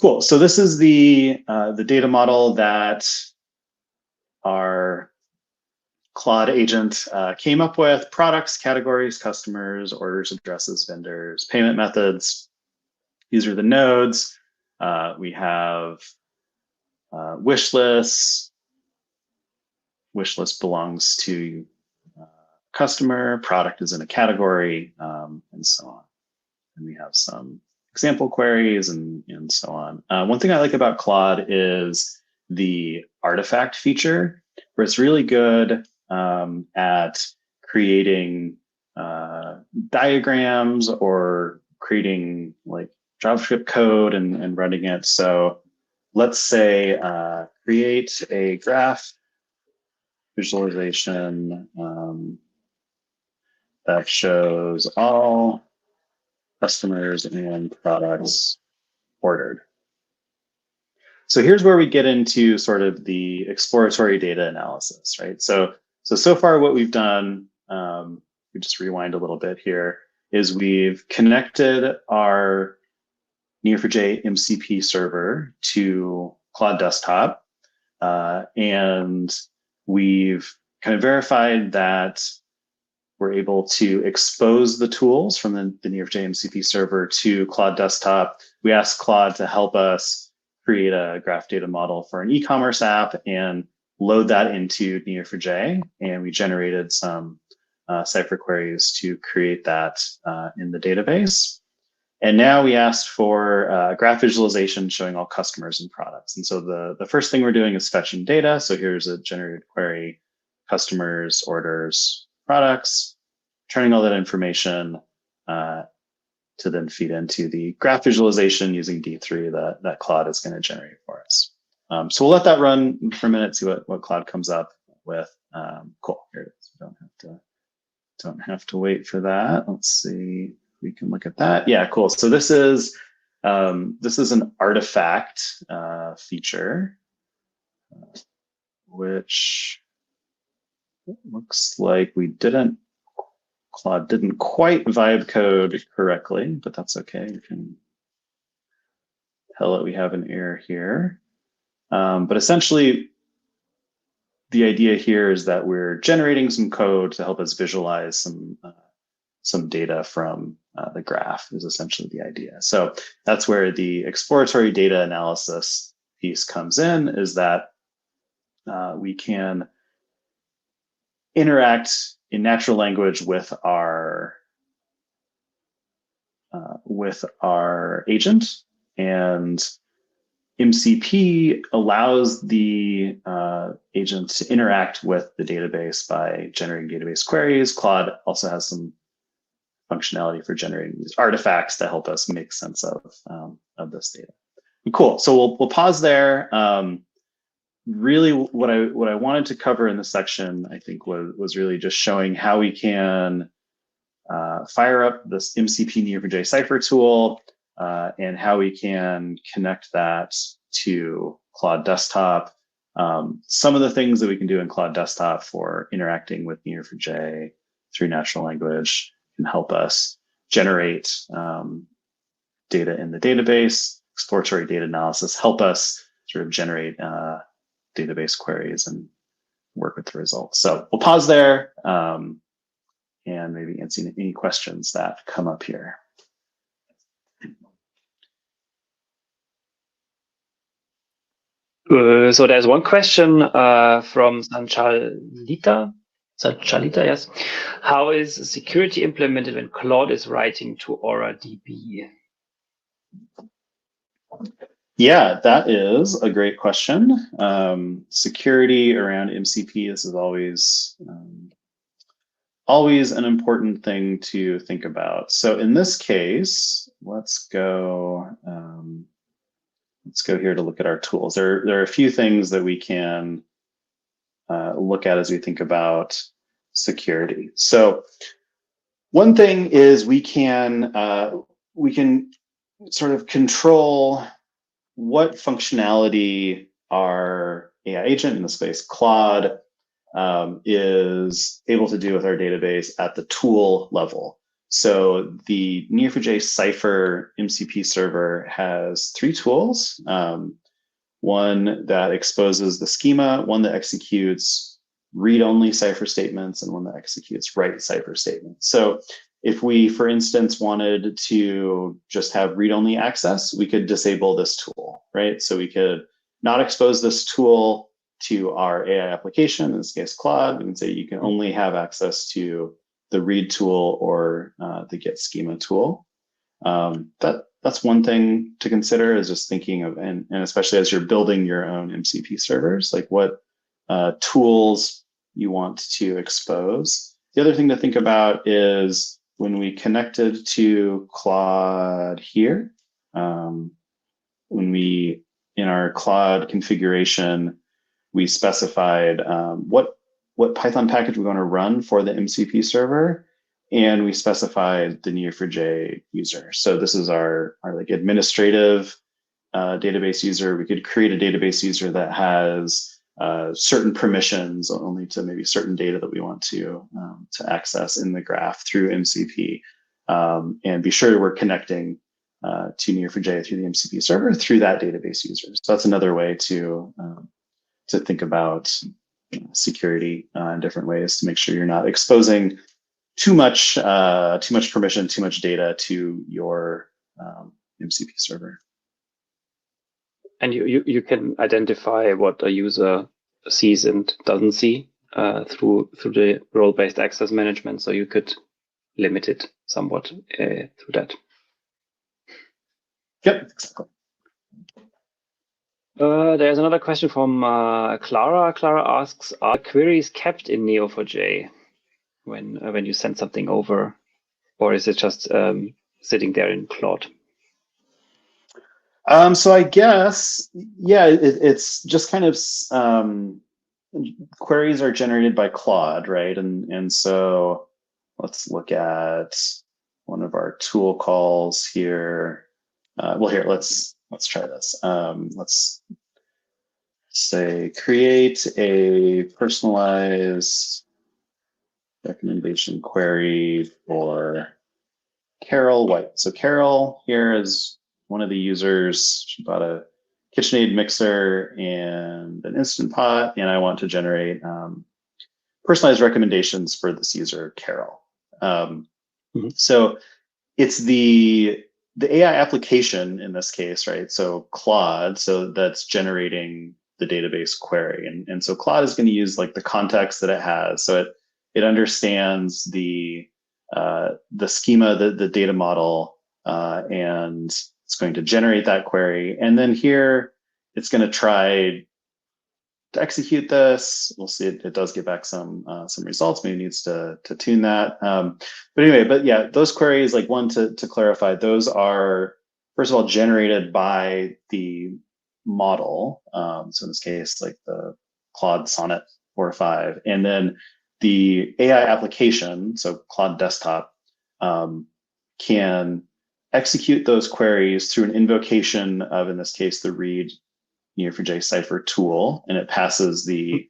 Cool. So this is the data model that our Claude agent came up with: products, categories, customers, orders, addresses, vendors, payment methods. These are the nodes. We have wish lists. Wish list belongs to customer, product is in a category, and so on. And we have some example queries and so on. One thing I like about Claude is the artifact feature, where it's really good at creating diagrams or creating like JavaScript code and running it. So let's say create a graph visualization that shows all customers and products ordered. So here's where we get into sort of the exploratory data analysis, right? So far what we've done, we just rewind a little bit here, is we've connected our Neo4j MCP server to Claude Desktop, and we've kind of verified that we're able to expose the tools from the Neo4j MCP server to Claude Desktop. We asked Claude to help us create a graph data model for an e-commerce app and load that into Neo4j, and we generated some cipher queries to create that in the database. And now we asked for graph visualization showing all customers and products. And so the first thing we're doing is fetching data. So here's a generated query: customers, orders, products, turning all that information to then feed into the graph visualization using D3 that Claude is going to generate for us. So we'll let that run for a minute, see what Claude comes up with. Cool, here it is. We don't have to wait for that. Let's see if we can look at that. Yeah, cool. So this is an artifact feature, which looks like Claude didn't quite vibe code correctly, but that's okay. We can tell it we have an error here. But essentially, the idea here is that we're generating some code to help us visualize some data from the graph is essentially the idea. So that's where the exploratory data analysis piece comes in, is that we can interact in natural language with our agent, and MCP allows the agent to interact with the database by generating database queries. Claude also has some functionality for generating these artifacts to help us make sense of this data. Cool. So we'll pause there. Really, what I wanted to cover in this section, I think, was really just showing how we can fire up this MCP Neo4j Cipher tool, and how we can connect that to Claude Desktop. Some of the things that we can do in Claude Desktop for interacting with Neo4j through natural language can help us generate data in the database. Exploratory data analysis help us sort of generate database queries and work with the results. So we'll pause there and maybe answer any questions that come up here. So there's one question from Sanchalita, yes. How is security implemented when Claude is writing to AuraDB? Yeah, that is a great question. Security around MCP, this is always always an important thing to think about. So in this case, let's go here to look at our tools. There are a few things that we can look at as we think about security. So one thing is we can sort of control what functionality our AI agent, in this case Claude, is able to do with our database at the tool level. So the Neo4j Cypher MCP server has 3 tools. One that exposes the schema, one that executes read-only Cypher statements, and one that executes write Cypher statements. So if we, for instance, wanted to just have read-only access, we could disable this tool, right? So we could not expose this tool to our AI application, in this case Claude, and say you can only have access to the read tool or the get schema tool. That's one thing to consider, is just thinking of, and especially as you're building your own MCP servers, like what tools you want to expose. The other thing to think about is when we connected to Claude here, when we, in our Claude configuration, we specified what Python package we want to run for the MCP server, and we specified the Neo4j user. So this is our like administrative database user. We could create a database user that has certain permissions only to maybe certain data that we want to access in the graph through MCP, and be sure we're connecting to Neo4j through the MCP server through that database user. So that's another way to think about security in different ways to make sure you're not exposing too much permission, too much data to your MCP server. And you can identify what a user sees and doesn't see through the role-based access management. So you could limit it somewhat through that. Yep, exactly. There's another question from Clara. Clara asks, are queries kept in Neo4j when you send something over, or is it just sitting there in Claude? So I guess, yeah, it's just kind of queries are generated by Claude, right? And so let's look at one of our tool calls here. Well, here, let's try this. Let's say create a personalized recommendation query for Carol White. So Carol here is one of the users. She bought a KitchenAid mixer and an Instant Pot, and I want to generate personalized recommendations for this user, Carol. So it's the AI application in this case, right? So Claude, so that's generating the database query. And so Claude is going to use like the context that it has. So it understands the schema, the data model, and it's going to generate that query. And then here, it's going to try to execute this. We'll see it does get back some results. Maybe it needs to tune that. But anyway, but yeah, those queries, like one to clarify, those are, first of all, generated by the model. So in this case, like the Claude Sonnet 4 or 5. And then the AI application, so Claude Desktop, can execute those queries through an invocation of, in this case, the read Neo4j Cypher tool, and it passes the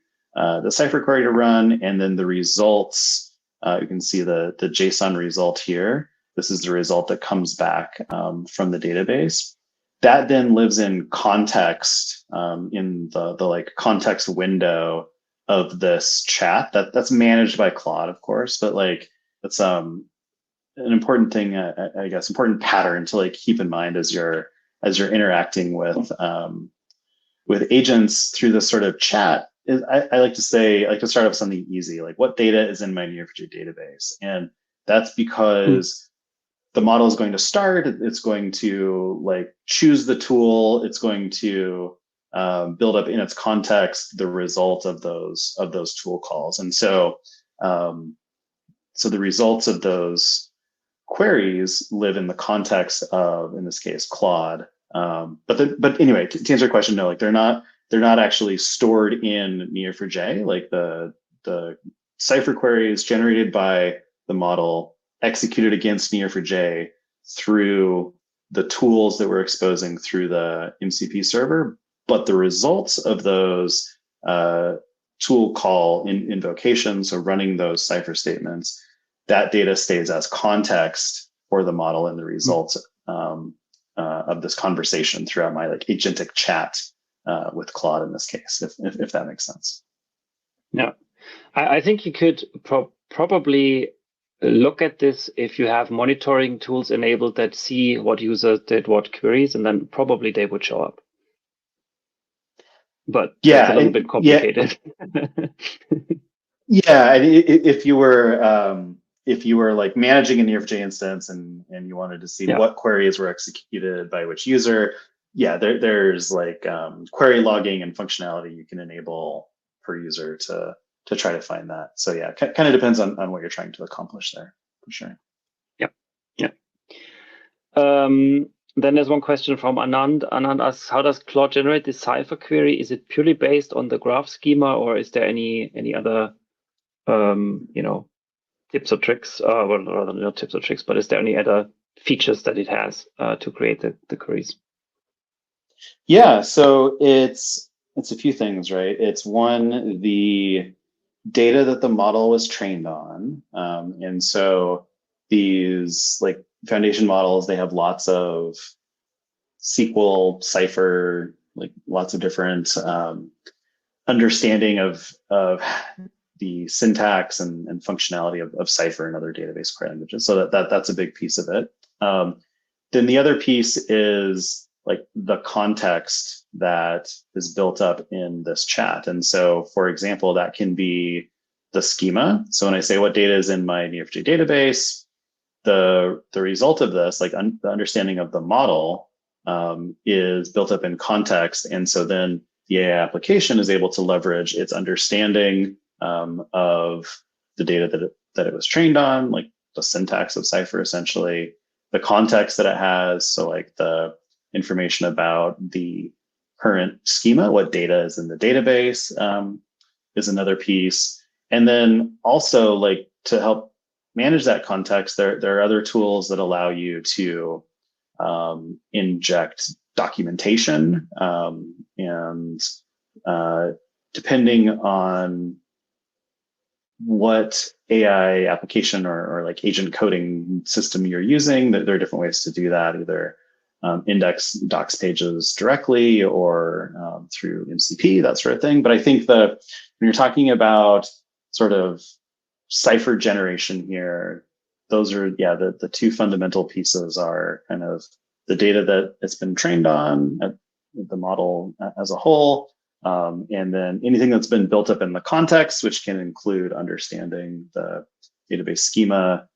Cypher query to run, and then the results. You can see the JSON result here. This is the result that comes back from the database. That then lives in context in the like context window of this chat. That's managed by Claude, of course, but like that's an important thing, I guess, important pattern to like keep in mind as you're interacting with agents through this sort of chat. Is I like to say, I like to start off something easy, like what data is in my Neo4j database, and that's because the model is going to start. It's going to like choose the tool. It's going to build up in its context the result of those tool calls, and so so the results of those queries live in the context of, in this case, Claude. But anyway, to answer your question, no, like they're not actually stored in Neo4j. Like the Cypher queries generated by the model executed against Neo4j through the tools that we're exposing through the MCP server, but the results of those tool call invocations, so running those Cypher statements, that data stays as context for the model and the results of this conversation throughout my like agentic chat with Claude in this case, if that makes sense. Yeah, I think you could probably look at this if you have monitoring tools enabled that see what users did what queries, and then probably they would show up. But yeah, it's a little bit complicated. Yeah, if you were like managing a Neo4j instance and you wanted to see what queries were executed by which user, yeah, there's like query logging and functionality you can enable per user to try to find that. So yeah, kind of depends on what you're trying to accomplish there, for sure. Yep. Yeah. Then there's one question from Anand. Anand asks, how does Claude generate this Cypher query? Is it purely based on the graph schema, or is there any other tips or tricks? Well, rather not tips or tricks, but is there any other features that it has to create the queries? Yeah, so it's a few things, right? It's one, the data that the model was trained on. And so these like foundation models, they have lots of SQL, Cypher, like lots of different understanding of the syntax and functionality of Cypher and other database query languages. So that's a big piece of it. Then the other piece is like the context that is built up in this chat. And so, for example, that can be the schema. So when I say what data is in my Neo4j database, the result of this, like the understanding of the model, is built up in context. And so then the AI application is able to leverage its understanding of the data that it was trained on, like the syntax of Cypher, essentially, the context that it has. So like the information about the current schema, what data is in the database, is another piece. And then also like to help manage that context, there are other tools that allow you to inject documentation, and depending on what AI application or like agent coding system you're using, there are different ways to do that, either index docs pages directly or through MCP, that sort of thing. But I think that when you're talking about sort of Cypher generation here, those are, the two fundamental pieces are kind of the data that it's been trained on, the model as a whole, and then anything that's been built up in the context, which can include understanding the database schema,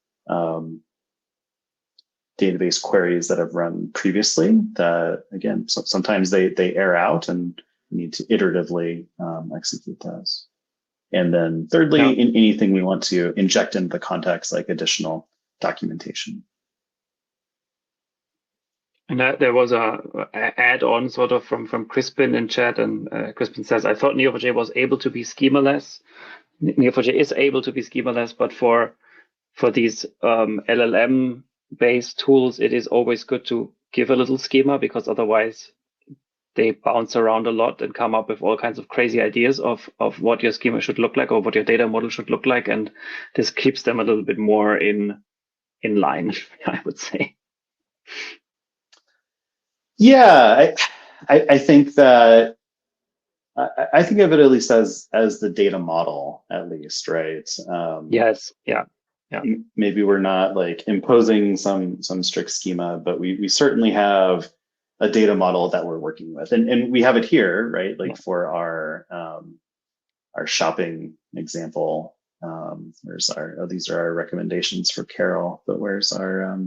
database queries that have run previously that, again, sometimes they air out and you need to iteratively execute those. And then thirdly, in anything we want to inject into the context, like additional documentation. And there was a add-on sort of from Crispin in chat, and Crispin says, I thought Neo4j was able to be schemaless. Neo4j is able to be schemaless, but for these LLM-based tools, it is always good to give a little schema, because otherwise they bounce around a lot and come up with all kinds of crazy ideas of what your schema should look like or what your data model should look like. And this keeps them a little bit more in line, I would say. Yeah, I think that I think of it at least as the data model, at least, right? Yes, yeah. Maybe we're not like imposing some strict schema, but we certainly have a data model that we're working with, and we have it here, right? Like for our shopping example, where's our these are our recommendations for Carol, but where's our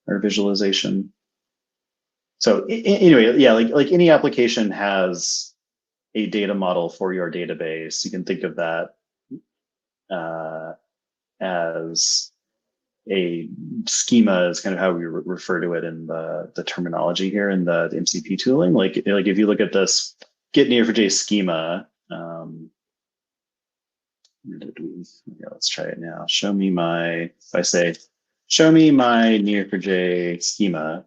visualization? So anyway, yeah, like any application has a data model for your database. You can think of that as a schema is kind of how we refer to it in the terminology here in the MCP tooling. Like if you look at this get Neo4j schema, let's try it now. Show me my, if I say, show me my Neo4j schema,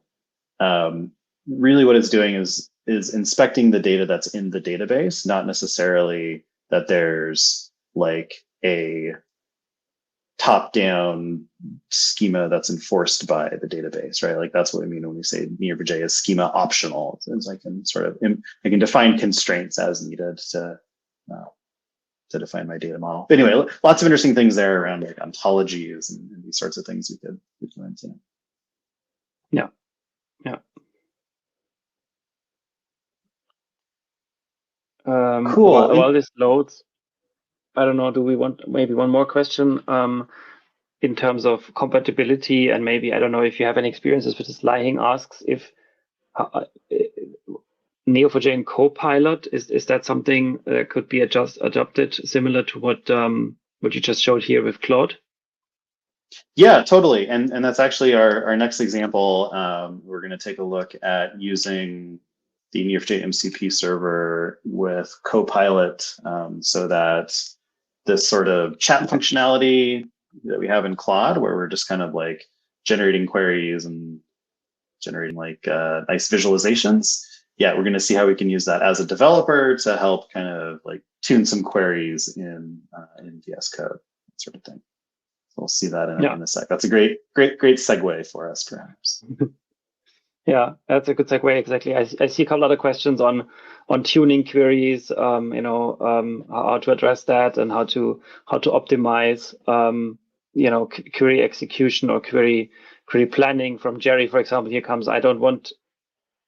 really what it's doing is inspecting the data that's in the database, not necessarily that there's like a top-down schema that's enforced by the database, right? Like that's what we mean when we say Neo4j is schema optional. It's I can sort of, I can define constraints as needed to define my data model. But anyway, lots of interesting things there around like ontologies and these sorts of things we could go into. Yeah, yeah. Cool. While this loads, I don't know, do we want maybe one more question in terms of compatibility? And maybe, I don't know if you have any experiences with this. Lying asks if Neo4j and Copilot, is that something that could be adopted similar to what you just showed here with Claude? Yeah, totally. And that's actually our next example. We're going to take a look at using the Neo4j MCP server with Copilot so that this sort of chat functionality that we have in Claude, where we're just kind of like generating queries and generating like nice visualizations. Yeah, we're going to see how we can use that as a developer to help kind of like tune some queries in VS Code, that sort of thing. We'll see that in a sec. That's a great segue for us, perhaps. Yeah, that's a good segue. Exactly. I see a couple other questions on tuning queries. How to address that and how to optimize query execution or query planning. From Jerry, for example, here comes, I don't want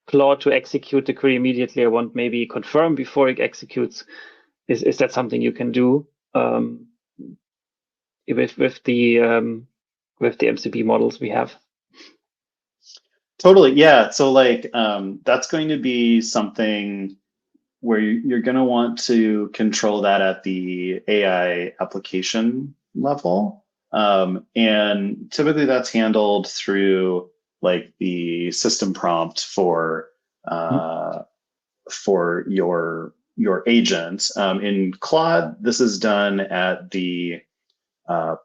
Claude to execute the query immediately. I want maybe confirm before it executes. Is that something you can do with the MCP models we have? Totally, yeah. So like that's going to be something where you're going to want to control that at the AI application level, and typically that's handled through like the system prompt for your agent. In Claude, this is done at the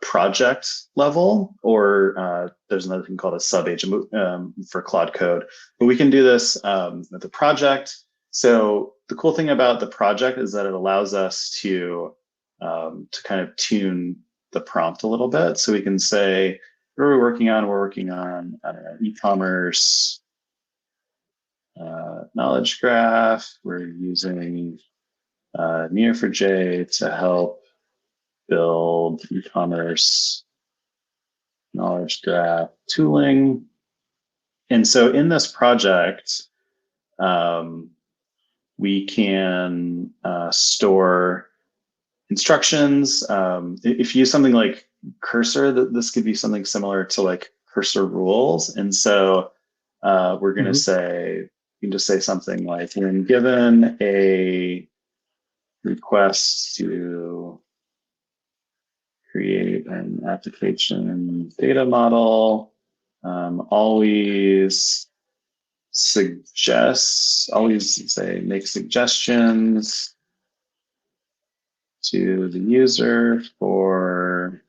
project level, or there's another thing called a sub agent for Claude Code. But we can do this with the project. So the cool thing about the project is that it allows us to kind of tune the prompt a little bit. So we can say, what are we working on? We're working on, I don't know, e-commerce knowledge graph. We're using Neo4j to help build e-commerce knowledge graph tooling. And so in this project, we can store instructions. If you use something like cursor, this could be something similar to like cursor rules. And so we're going to say, you can just say something like, when given a request to create an application data model, always say make suggestions to the user for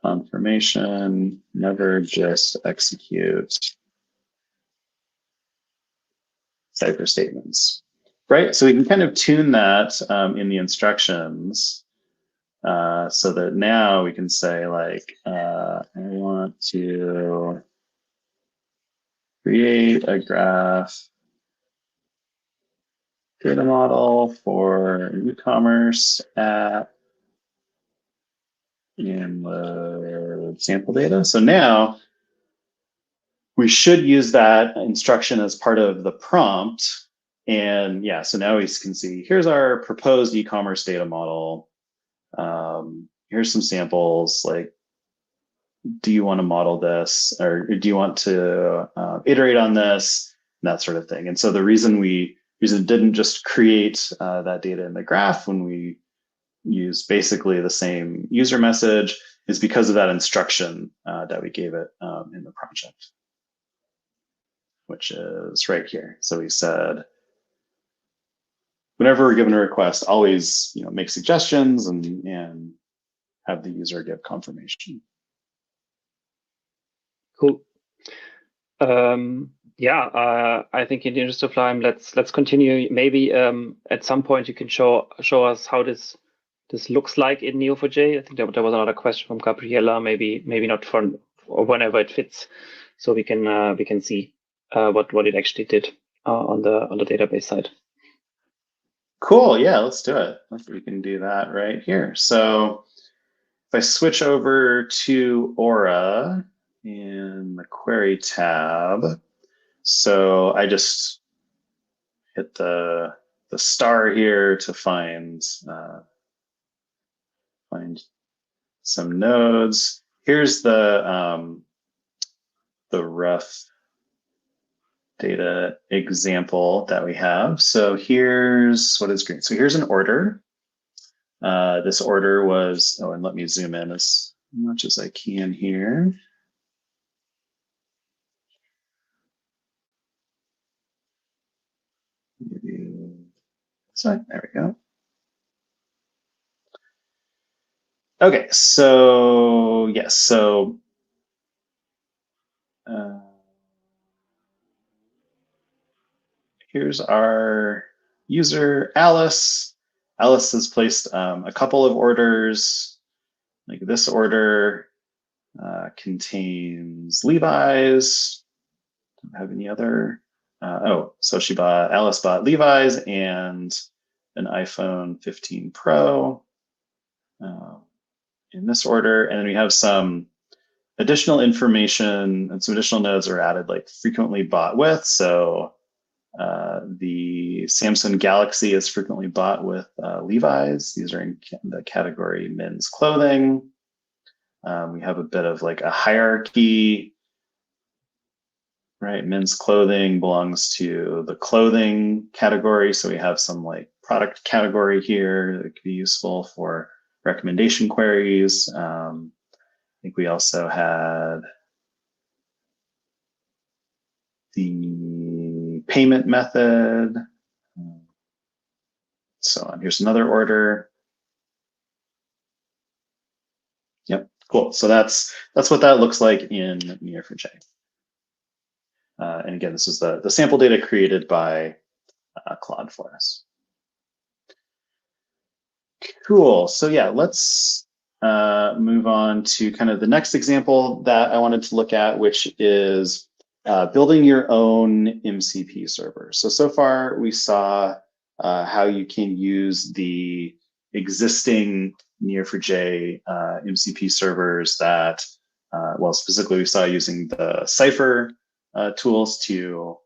confirmation, never just execute cipher statements, right? So we can kind of tune that in the instructions so that now we can say like, I want to create a graph data model for e-commerce app in the sample data. So now we should use that instruction as part of the prompt. And yeah, so now we can see, here's our proposed e-commerce data model. Here's some samples, like, do you want to model this, or do you want to iterate on this, and that sort of thing. And so the reason we didn't just create that data in the graph when we use basically the same user message is because of that instruction that we gave it in the project, which is right here. So we said, whenever we're given a request, always make suggestions and have the user give confirmation. Cool. Yeah, I think in the interest of time, let's continue. Maybe at some point you can show us how this looks like in Neo4j. I think there was another question from Gabriela. Maybe not for or whenever it fits, so we can see what it actually did on the database side. Cool. Yeah, let's do it. We can do that right here. So if I switch over to Aura in the query tab, so I just hit the star here to find some nodes. Here's the rough data example that we have. So here's what is green. So here's an order. This order was, and let me zoom in as much as I can here. Sorry, there we go. Okay, so yes, so here's our user, Alice. Alice has placed a couple of orders. Like this order contains Levi's. Don't have any other. So Alice bought Levi's and an iPhone 15 Pro in this order. And then we have some additional information and some additional nodes are added, like frequently bought with. So the Samsung Galaxy is frequently bought with Levi's. These are in the category men's clothing. We have a bit of like a hierarchy, right? Men's clothing belongs to the clothing category. So we have some like product category here that could be useful for recommendation queries. I think we also had the payment method. So on, here's another order. Yep, cool. So that's what that looks like in Neo4j. And again, this is the sample data created by Claude for us. Cool. So yeah, let's move on to kind of the next example that I wanted to look at, which is building your own MCP server. So far we saw how you can use the existing Neo4j MCP servers that, well, specifically we saw using the Cypher tools to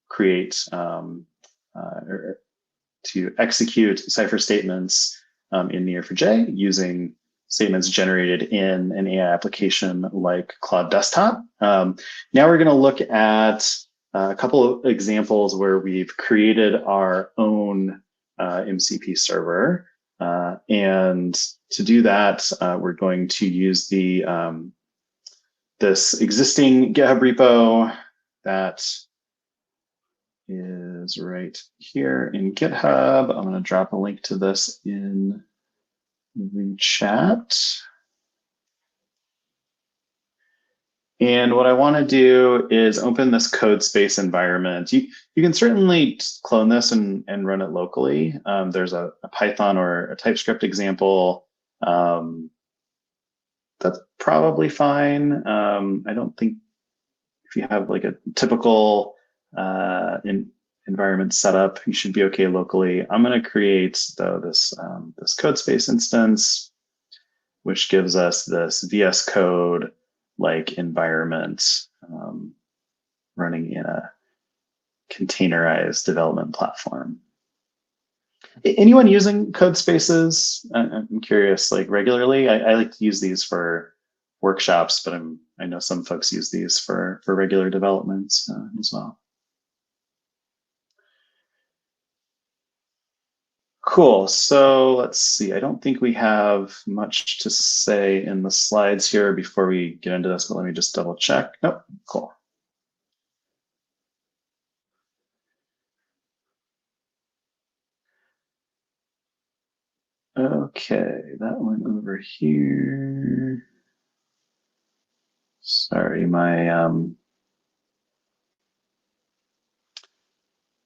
create or to execute Cypher statements in Neo4j using statements generated in an AI application like Claude Desktop. Now we're going to look at a couple of examples where we've created our own MCP server. And to do that, we're going to use the this existing GitHub repo that is right here in GitHub. I'm going to drop a link to this in the chat. And what I want to do is open this code space environment. You can certainly clone this and run it locally. There's a Python or a TypeScript example. That's probably fine. I don't think if you have like a typical environment set up, you should be okay locally. I'm going to create though this code space instance, which gives us this VS Code like environment running in a containerized development platform. Anyone using code spaces? I'm curious, like regularly. I like to use these for workshops, but I know some folks use these for regular developments as well. Cool. So let's see. I don't think we have much to say in the slides here before we get into this, but let me just double check. Nope. Cool. Okay, that went over here. Sorry, my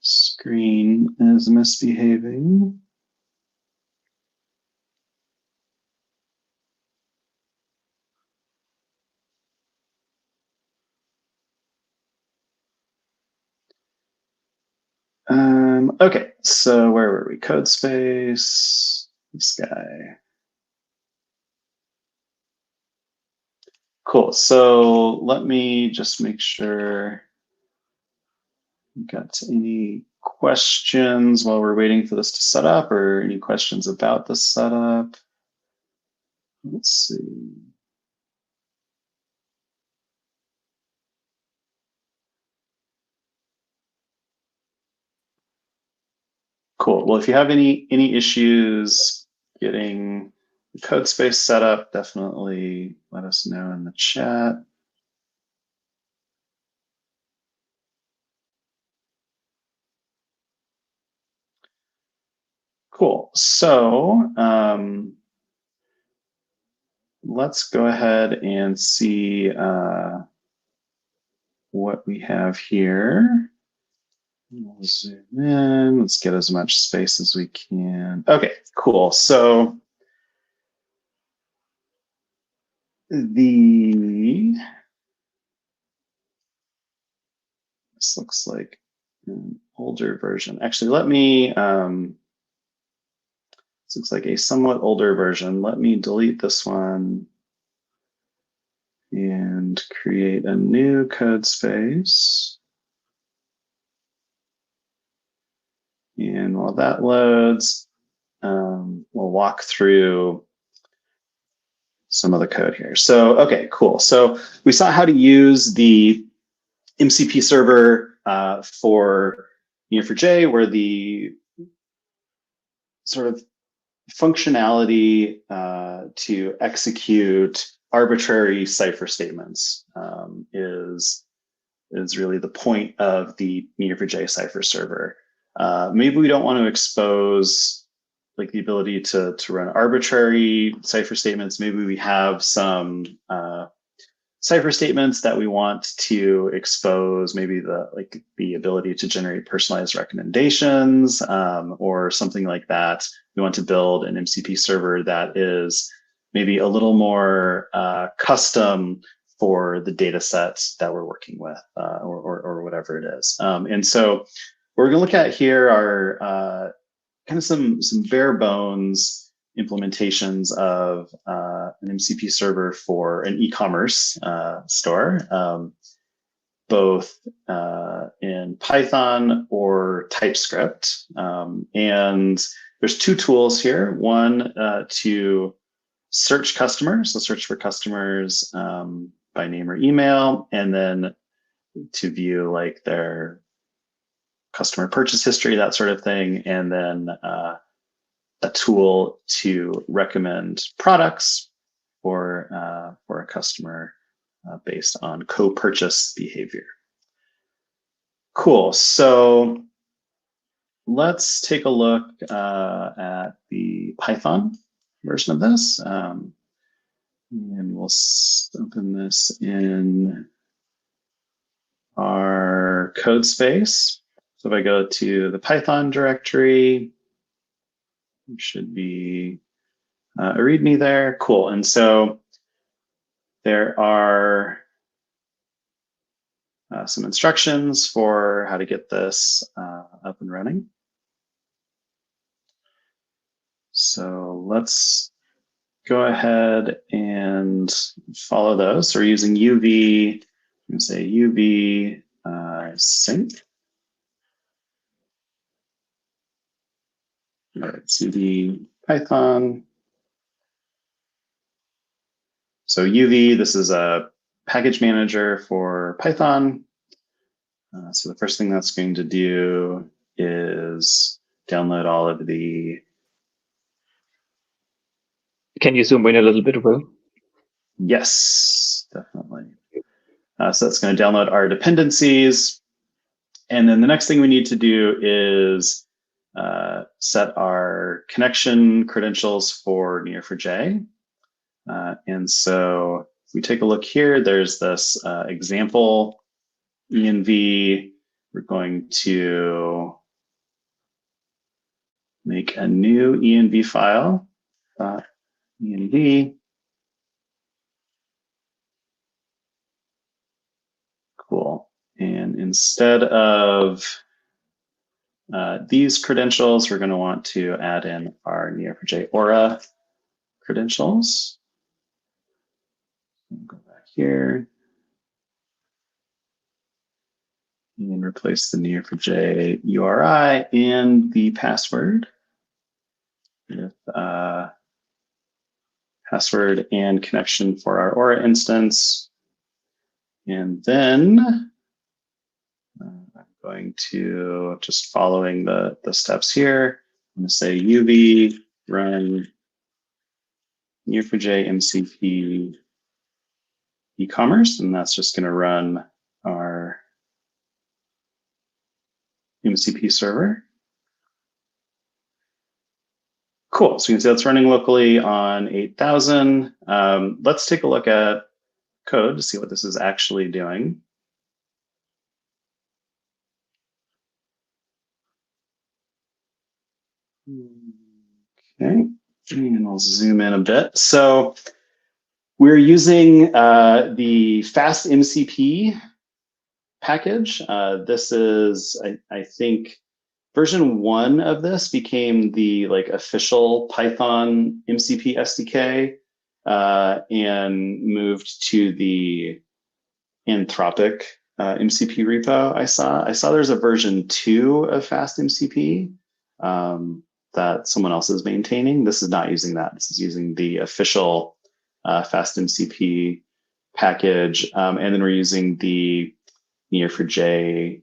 screen is misbehaving. Okay, so where were we? Code space, this guy. Cool, so let me just make sure we got any questions while we're waiting for this to set up, or any questions about the setup. Let's see. Cool. Well, if you have any issues getting the code space set up, definitely let us know in the chat. Cool. So let's go ahead and see what we have here. We'll zoom in. Let's get as much space as we can. Okay, cool. So this looks like an older version. Actually, let me, this looks like a somewhat older version. Let me delete this one and create a new code space. And while that loads, we'll walk through some of the code here. So, okay, cool. So we saw how to use the MCP server for Neo4j, where the sort of functionality to execute arbitrary cipher statements is really the point of the Neo4j cipher server. Maybe we don't want to expose like the ability to run arbitrary cipher statements. Maybe we have some cipher statements that we want to expose, maybe the ability to generate personalized recommendations or something like that. We want to build an MCP server that is maybe a little more custom for the data sets that we're working with or whatever it is. And so what we're going to look at here are kind of some bare bones implementations of an MCP server for an e-commerce store, both in Python or TypeScript. And there's two tools here. One to search customers, so search for customers by name or email, and then to view like their customer purchase history, that sort of thing, and then a tool to recommend products for a customer based on co-purchase behavior. Cool. So let's take a look at the Python version of this, and we'll open this in our code space. So if I go to the Python directory, there should be a README there. Cool. And so there are some instructions for how to get this up and running. So let's go ahead and follow those. So we're using UV, I'm going to say UV sync. All right, CD Python. So UV, this is a package manager for Python. So the first thing that's going to do is download all of the Can you zoom in a little bit, Will? Yes, definitely. So that's going to download our dependencies. And then the next thing we need to do is set our connection credentials for Neo4j. And so if we take a look here, there's this example env. We're going to make a new env file, env. Cool. And instead of these credentials, we're going to want to add in our Neo4j Aura credentials. Go back here and replace the Neo4j URI and the password with password and connection for our Aura instance. And then I'm going to, just following the steps here, I'm going to say uv run Neo4j MCP e-commerce, and that's just going to run our MCP server. Cool, so you can see that's running locally on 8,000. Let's take a look at code to see what this is actually doing. Okay, and I'll zoom in a bit. So we're using the fast MCP package. This is, I think, version 1 of this became the official Python MCP SDK and moved to the Anthropic MCP repo. I saw there's a version 2 of fast MCP that someone else is maintaining. This is not using that. This is using the official fast MCP package, and then we're using the Neo4j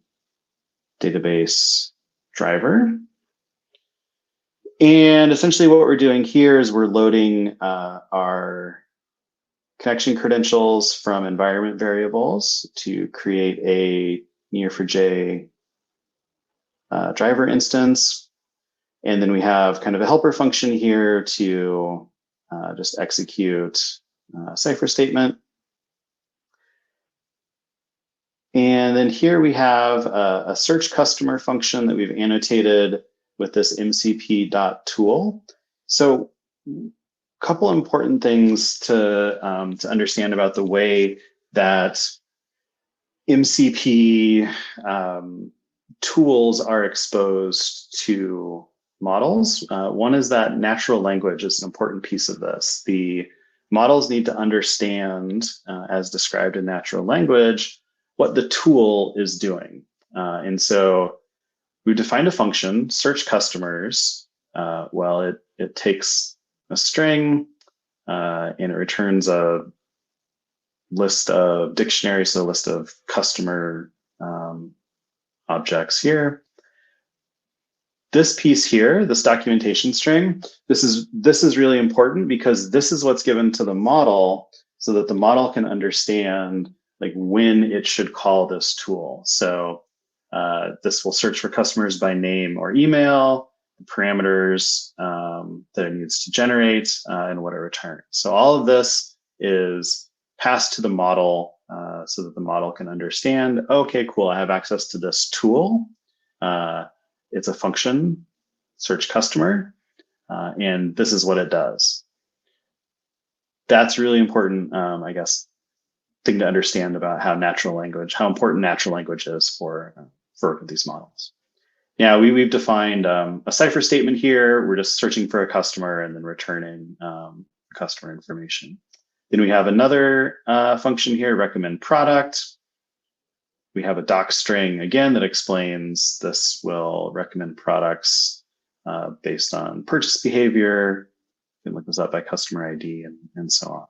database driver. And essentially what we're doing here is we're loading our connection credentials from environment variables to create a Neo4j driver instance. And then we have kind of a helper function here to just execute a cipher statement. And then here we have a search customer function that we've annotated with this mcp.tool. So a couple important things to understand about the way that MCP tools are exposed to models. One is that natural language is an important piece of this. The models need to understand, as described in natural language, what the tool is doing. And so we defined a function, search customers. Well, it takes a string and it returns a list of dictionaries, so a list of customer objects here. This piece here, this documentation string, this is really important because this is what's given to the model so that the model can understand when it should call this tool. So this will search for customers by name or email, the parameters that it needs to generate, and what it returns. So all of this is passed to the model so that the model can understand, okay, cool, I have access to this tool. It's a function, search customer, and this is what it does. That's really important, I guess, thing to understand about how important natural language is for these models. Yeah, we've defined a cipher statement here. We're just searching for a customer and then returning customer information. Then we have another function here, recommend product. We have a doc string again that explains this will recommend products based on purchase behavior. You can look this up by customer ID and so on.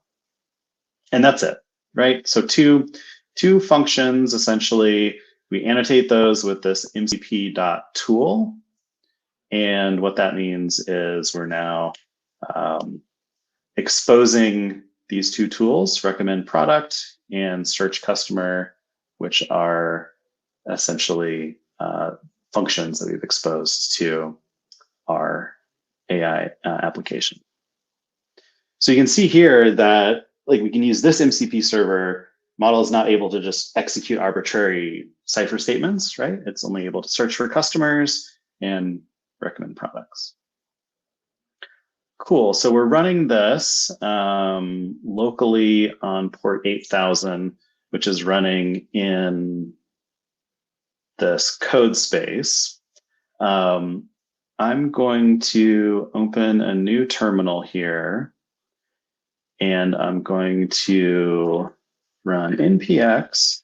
And that's it, right? So two functions, essentially. We annotate those with this mcp.tool. And what that means is we're now exposing these two tools, recommend product and search customer, which are essentially functions that we've exposed to our AI application. So you can see here that like we can use this MCP server. Model is not able to just execute arbitrary cipher statements, right? It's only able to search for customers and recommend products. Cool, so we're running this locally on port 8000, which is running in this code space. I'm going to open a new terminal here, and I'm going to run npx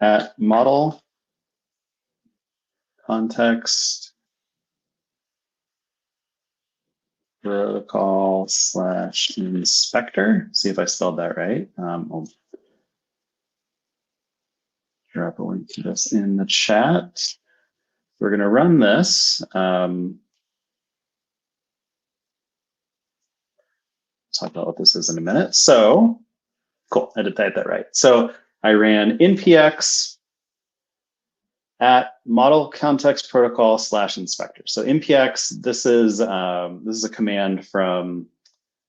at model context protocol / inspector. See if I spelled that right. I'll drop a link to this in the chat. We're going to run this. Talk about what this is in a minute. So cool, I did type that right. So I ran npx at model context protocol / inspector. So npx, this is a command from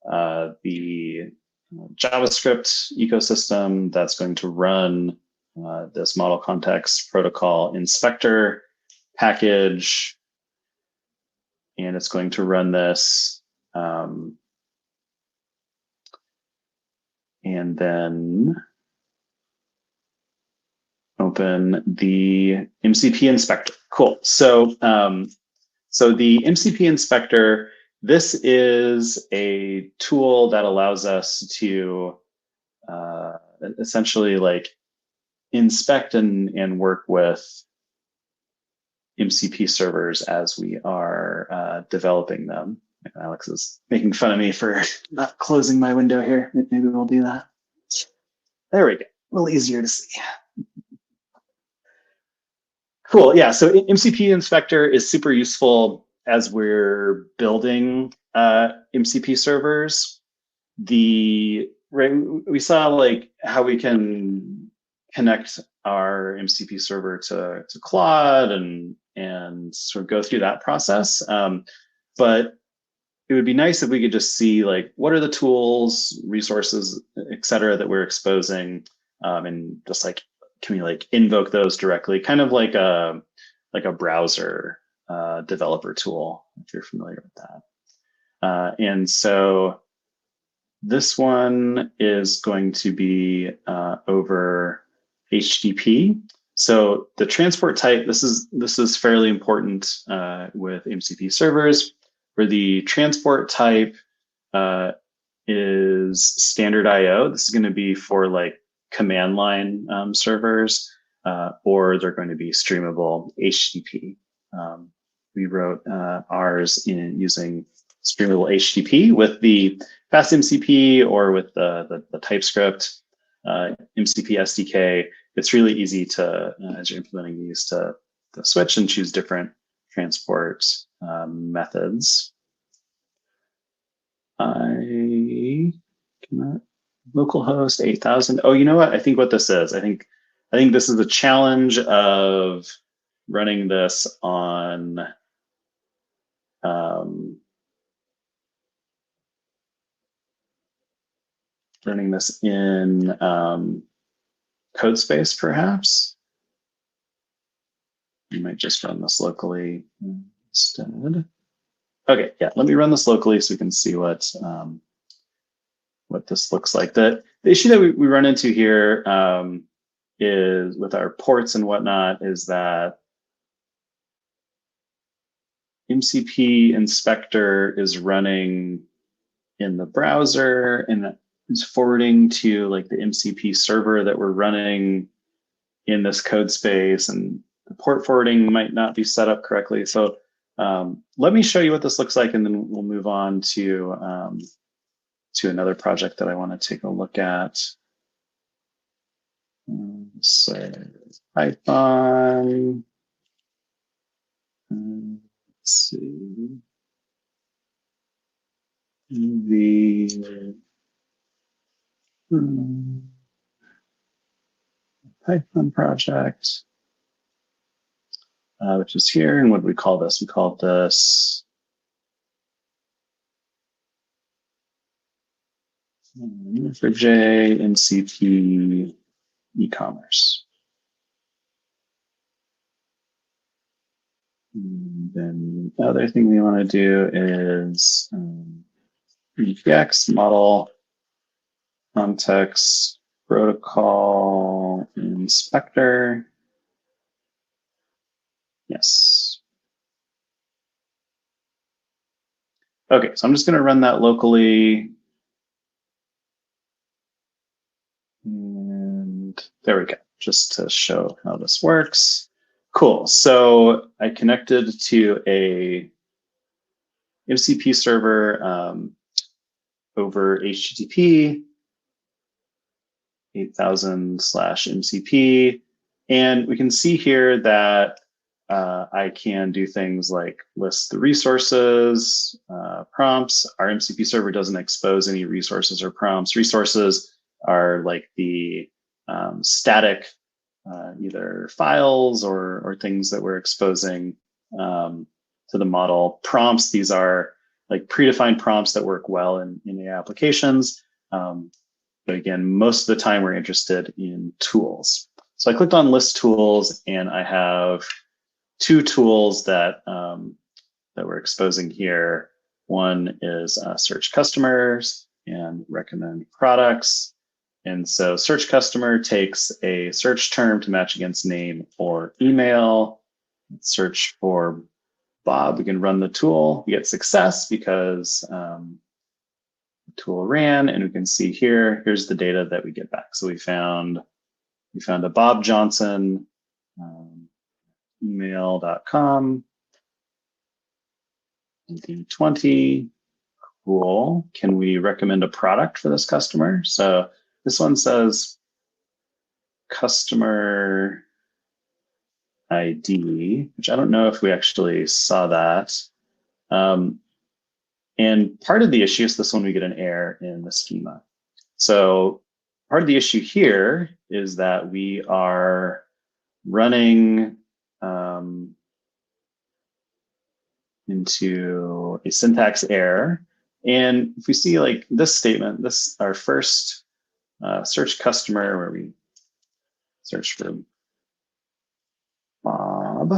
the JavaScript ecosystem that's going to run this model context protocol inspector package, and it's going to run this. And then open the MCP inspector. Cool. So, so the MCP inspector, this is a tool that allows us to essentially like inspect and work with MCP servers as we are developing them. Alex is making fun of me for not closing my window here. Maybe we'll do that. There we go. A little easier to see. Cool. Yeah. So MCP inspector is super useful as we're building MCP servers. We saw like how we can connect our MCP server to Claude and sort of go through that process. But it would be nice if we could just see like what are the tools, resources, et cetera, that we're exposing, and just like can we like invoke those directly, kind of like a browser developer tool, if you're familiar with that. And so this one is going to be over HTTP. So the transport type, this is fairly important with MCP servers. For the transport type is standard IO. This is going to be for like command line servers, or they're going to be streamable HTTP. We wrote ours in using streamable HTTP with the fast MCP or with the TypeScript MCP SDK. It's really easy to, as you're implementing these, to switch and choose different transport methods. I cannot localhost 8000. Oh, you know what? I think what this is, I think this is the challenge of running this on running this in code space, perhaps. You might just run this locally instead. Okay, yeah, let me run this locally so we can see what this looks like. The issue that we run into here is with our ports and whatnot is that MCP inspector is running in the browser and is forwarding to like the MCP server that we're running in this code space, and the port forwarding might not be set up correctly. So let me show you what this looks like, and then we'll move on to another project that I want to take a look at. So Python. Let's see. the Python project, which is here. And what do we call this? We call this Neo4j MCP e-commerce. Then the other thing we want to do is EPX model context protocol inspector. Yes. Okay, so I'm just going to run that locally. And there we go, just to show how this works. Cool, so I connected to a MCP server over HTTP, 8000/MCP. And we can see here that I can do things like list the resources, prompts. Our MCP server doesn't expose any resources or prompts. Resources are like the static either files or things that we're exposing to the model. Prompts, these are like predefined prompts that work well in AI applications. But again, most of the time we're interested in tools. So I clicked on list tools and I have two tools that we're exposing here. One is search customers and recommend products. And so search customer takes a search term to match against name or email. Search for Bob, we can run the tool. We get success because the tool ran, and we can see here, here's the data that we get back. So we found a Bob Johnson, email.com, 20. Cool. Can we recommend a product for this customer? So this one says customer ID, which I don't know if we actually saw that. And part of the issue is this one, we get an error in the schema. So part of the issue here is that we are running into a syntax error. And if we see like this statement, this our first search customer where we search for Bob.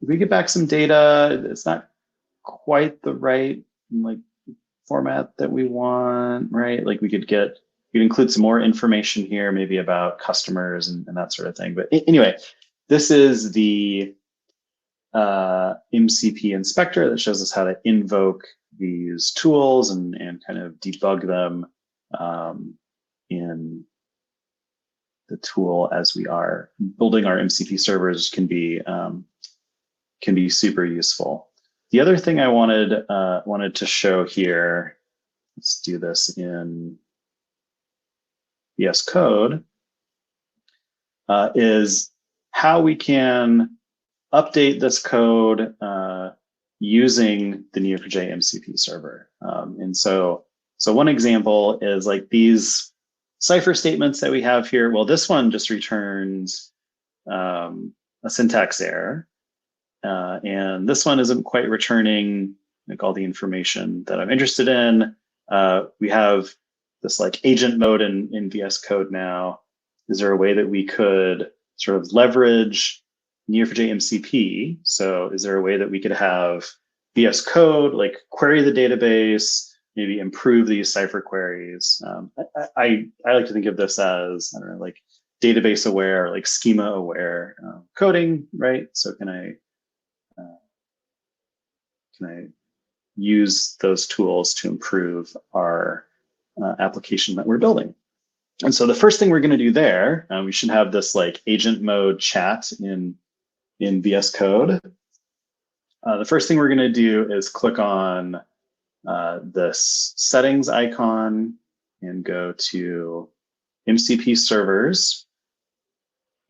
If we get back some data, it's not quite the right like format that we want, right? Like we could include some more information here, maybe about customers and that sort of thing. But anyway, this is the MCP inspector that shows us how to invoke these tools and kind of debug them in the tool as we are building our MCP servers can be super useful. The other thing I wanted to show here, let's do this in VS Code, is how we can update this code using the Neo4j MCP server. And so one example is like these cipher statements that we have here. Well, this one just returns a syntax error. And this one isn't quite returning like all the information that I'm interested in. We have this like agent mode in VS Code now. Is there a way that we could sort of leverage Neo4j MCP? So is there a way that we could have VS Code like query the database, maybe improve these cipher queries? I like to think of this as, I don't know, like database aware, like schema aware coding, right? So can I use those tools to improve our application that we're building? And so the first thing we're going to do there, we should have this like agent mode chat in VS Code. The first thing we're going to do is click on this settings icon and go to MCP servers.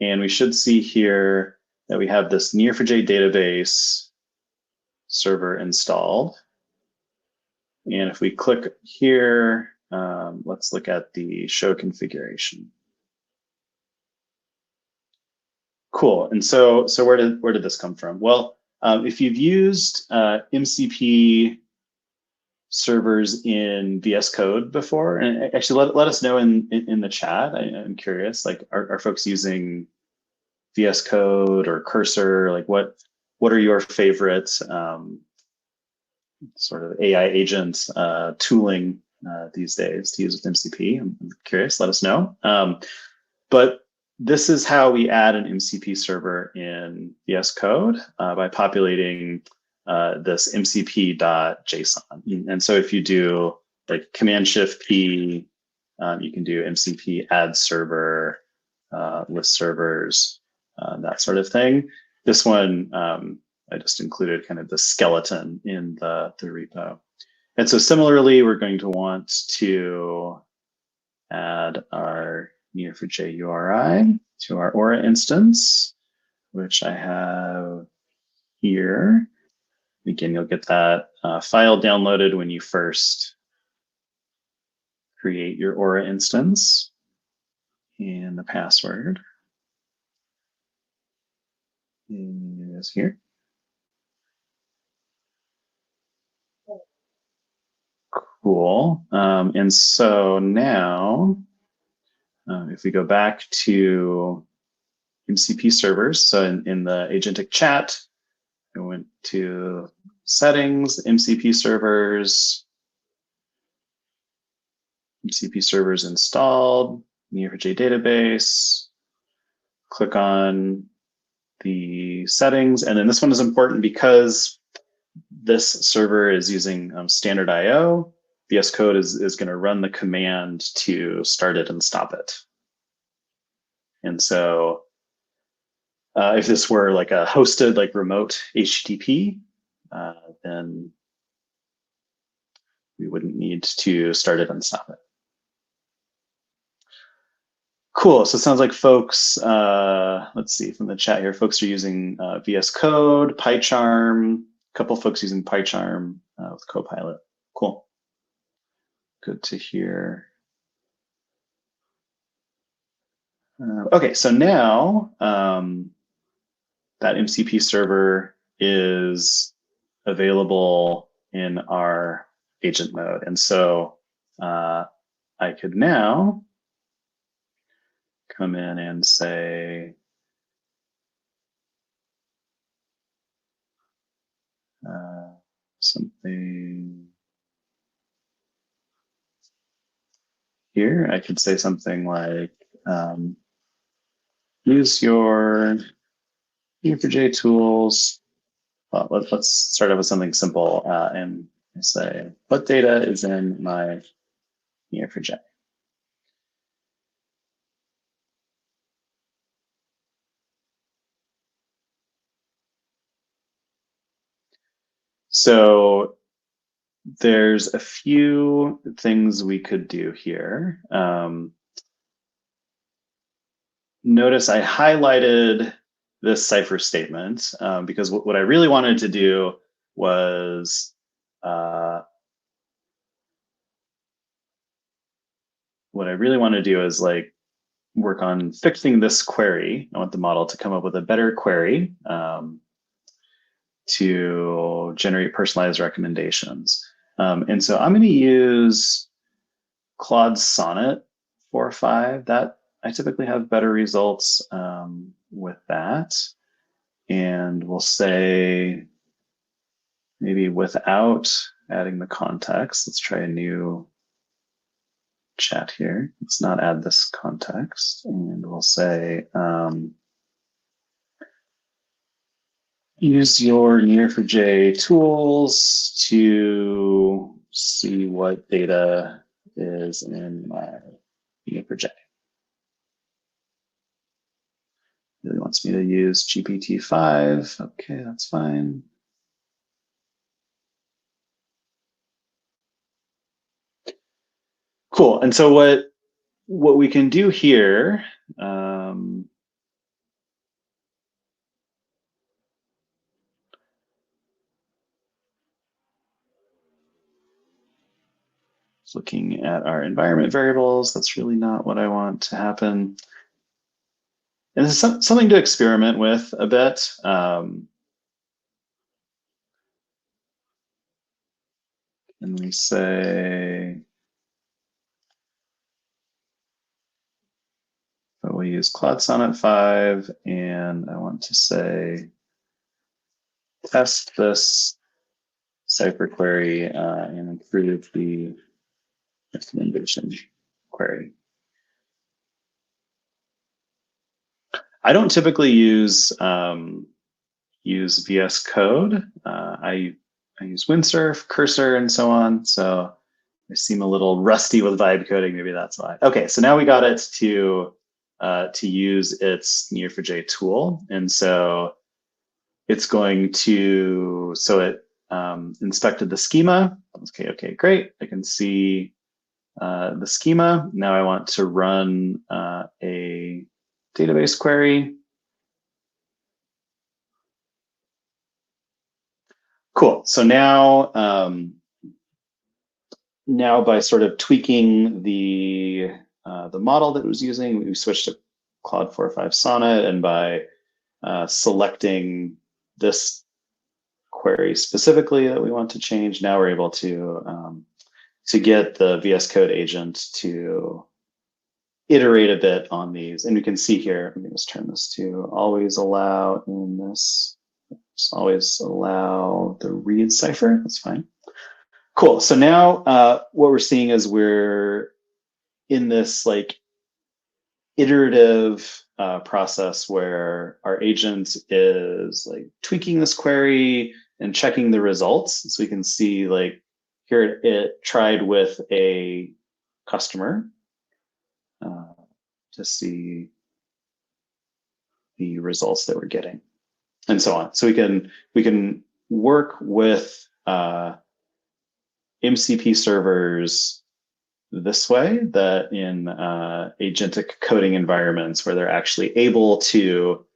And we should see here that we have this Neo4j database server installed. And if we click here, let's look at the show configuration. Cool. And so where did this come from? Well, if you've used MCP servers in VS Code before, and actually let us know in the chat. I'm curious, like, are folks using VS Code or Cursor? Like, what are your favorite sort of AI agent tooling these days to use with MCP? I'm curious. Let us know. But this is how we add an MCP server in VS Code by populating this mcp.json. And so if you do like Command-Shift-P, you can do MCP add server, list servers, that sort of thing. This one, I just included kind of the skeleton in the repo. And so similarly, we're going to want to add our Neo4j URI to our Aura instance, which I have here. Again, you'll get that file downloaded when you first create your Aura instance, and the password is here. Cool. And so now, if we go back to MCP servers, so in the agentic chat, I went to settings, MCP servers installed, Neo4j database, click on the settings. And then this one is important because this server is using standard IO. VS Code is going to run the command to start it and stop it. And so if this were like a hosted, like remote HTTP, then we wouldn't need to start it and stop it. Cool. So it sounds like folks, let's see from the chat here, folks are using VS Code, PyCharm, a couple folks using PyCharm with Copilot. Cool. Good to hear. Okay, so now that MCP server is available in our agent mode. And so I could now come in and say, something here. I could say something like, use your Neo4j tools. Well, let's start off with something simple and say, what data is in my Neo4j? So there's a few things we could do here. Notice I highlighted this cipher statement because what I really wanted to do was like work on fixing this query. I want the model to come up with a better query to generate personalized recommendations. And so I'm going to use Claude Sonnet 4.5. That I typically have better results with that. And we'll say maybe without adding the context, let's try a new chat here. Let's not add this context. And we'll say, use your Neo4j tools to see what data is in my Neo4j. Really wants me to use GPT-5. Okay, that's fine. Cool. And so what we can do here, looking at our environment variables. That's really not what I want to happen. And this is something to experiment with a bit. And we say, so we use Cloud Sonnet 5, and I want to say, test this Cypher query and improve the recommendation query. I don't typically use VS Code. I use Windsurf, Cursor, and so on. So I seem a little rusty with vibe coding. Maybe that's why. Okay, so now we got it to use its Neo4j tool, and so it's going to. So it inspected the schema. Okay, great. I can see the schema. Now I want to run a database query. Cool. So now, now by sort of tweaking the model that it was using, we switched to Claude 4.5 Sonnet, and by selecting this query specifically that we want to change, now we're able to get the VS Code agent to iterate a bit on these. And we can see here, let me just turn this to always allow in this. Just always allow the read cipher. That's fine. Cool. So now what we're seeing is we're in this like iterative process where our agent is like tweaking this query and checking the results. So we can see like here it tried with a customer to see the results that we're getting, and so on. So we can work with MCP servers this way, that in agentic coding environments where they're actually able to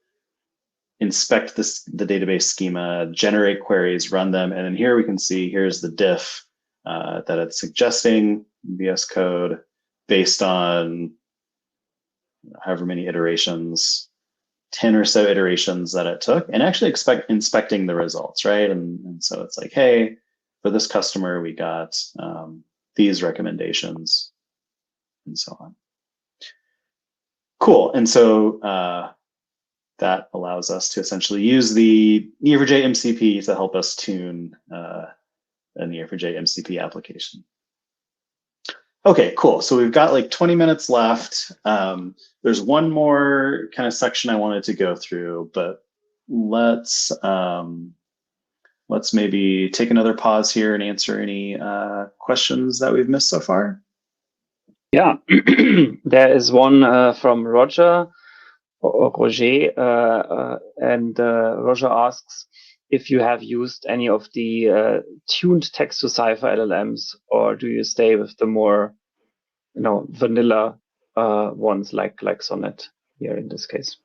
inspect the database schema, generate queries, run them, and then here we can see here's the diff that it's suggesting VS Code based on however many iterations, 10 or so iterations that it took, and actually inspecting the results, right? And so it's like, hey, for this customer, we got these recommendations, and so on. Cool. And so that allows us to essentially use the Neo4j MCP to help us tune a Neo4j MCP application. Okay, cool. So we've got like 20 minutes left. There's one more kind of section I wanted to go through, but let's maybe take another pause here and answer any questions that we've missed so far. Yeah, there is one from Roger, and Roger asks if you have used any of the tuned text-to-cipher LLMs, or do you stay with the more, vanilla ones like Sonnet here in this case?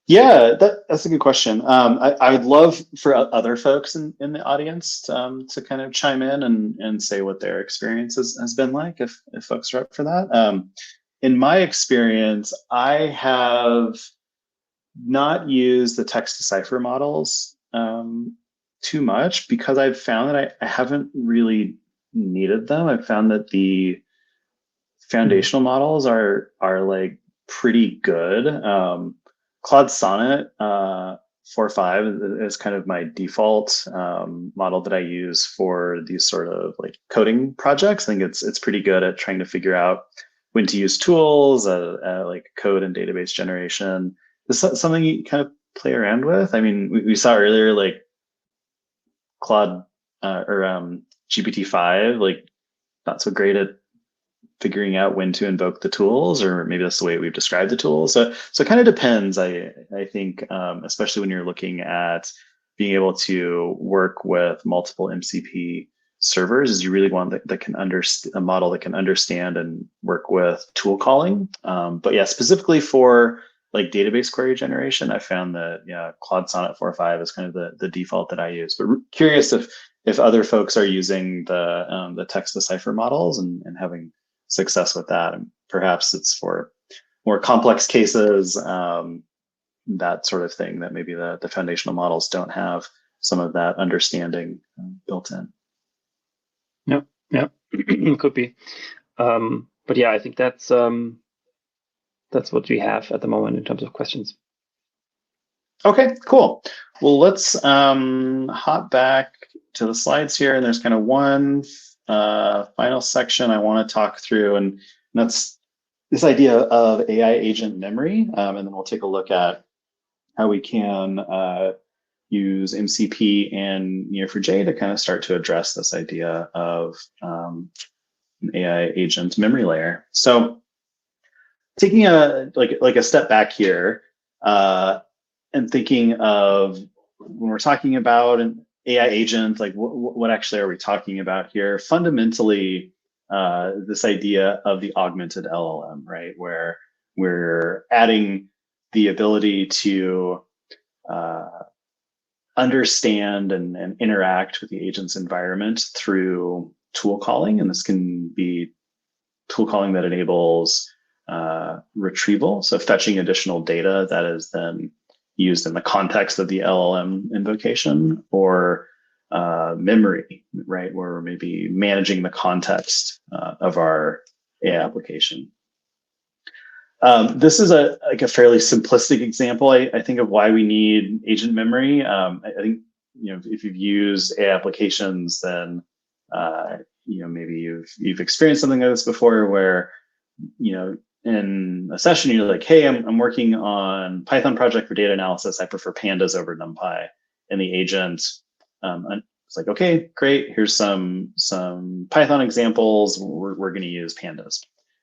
Yeah, that's a good question. I would love for other folks in the audience to kind of chime in and say what their experience has been like, if folks are up for that. In my experience, I have not used the text-to-cipher models too much because I've found that I haven't really needed them. I've found that the foundational models are like pretty good. Claude Sonnet 4.5 is kind of my default model that I use for these sort of like coding projects. I think it's pretty good at trying to figure out when to use tools, like code and database generation. This is something you kind of play around with. I mean, we saw earlier like Claude or GPT-5, like not so great at figuring out when to invoke the tools, or maybe that's the way we've described the tools. So it kind of depends. I think, especially when you're looking at being able to work with multiple MCP servers, is you really want that can understand a model that can understand and work with tool calling. But yeah, specifically for like database query generation, I found that Claude Sonnet 4.5 is kind of the default that I use. But curious if if other folks are using the text decipher models and having success with that, and perhaps it's for more complex cases, that sort of thing, that maybe the foundational models don't have some of that understanding built in. Yeah, could be. But yeah, I think that's what we have at the moment in terms of questions. Okay, cool. Well, let's hop back to the slides here, and there's kind of one final section I want to talk through, and that's this idea of AI agent memory, and then we'll take a look at how we can use MCP and Neo4j to kind of start to address this idea of an AI agent memory layer. So taking a step back here and thinking of when we're talking about an AI agent, like what actually are we talking about here? Fundamentally, this idea of the augmented LLM, right? Where we're adding the ability to understand and interact with the agent's environment through tool calling. And this can be tool calling that enables retrieval, so fetching additional data that is then used in the context of the LLM invocation, or memory, right, where we're maybe managing the context of our AI application. This is a fairly simplistic example, I think, of why we need agent memory. I think, if you've used AI applications, then maybe you've experienced something like this before, where in a session you're like, hey, I'm working on Python project for data analysis. I prefer pandas over NumPy, and the agent it's like, okay, great. Here's some Python examples. We're going to use pandas.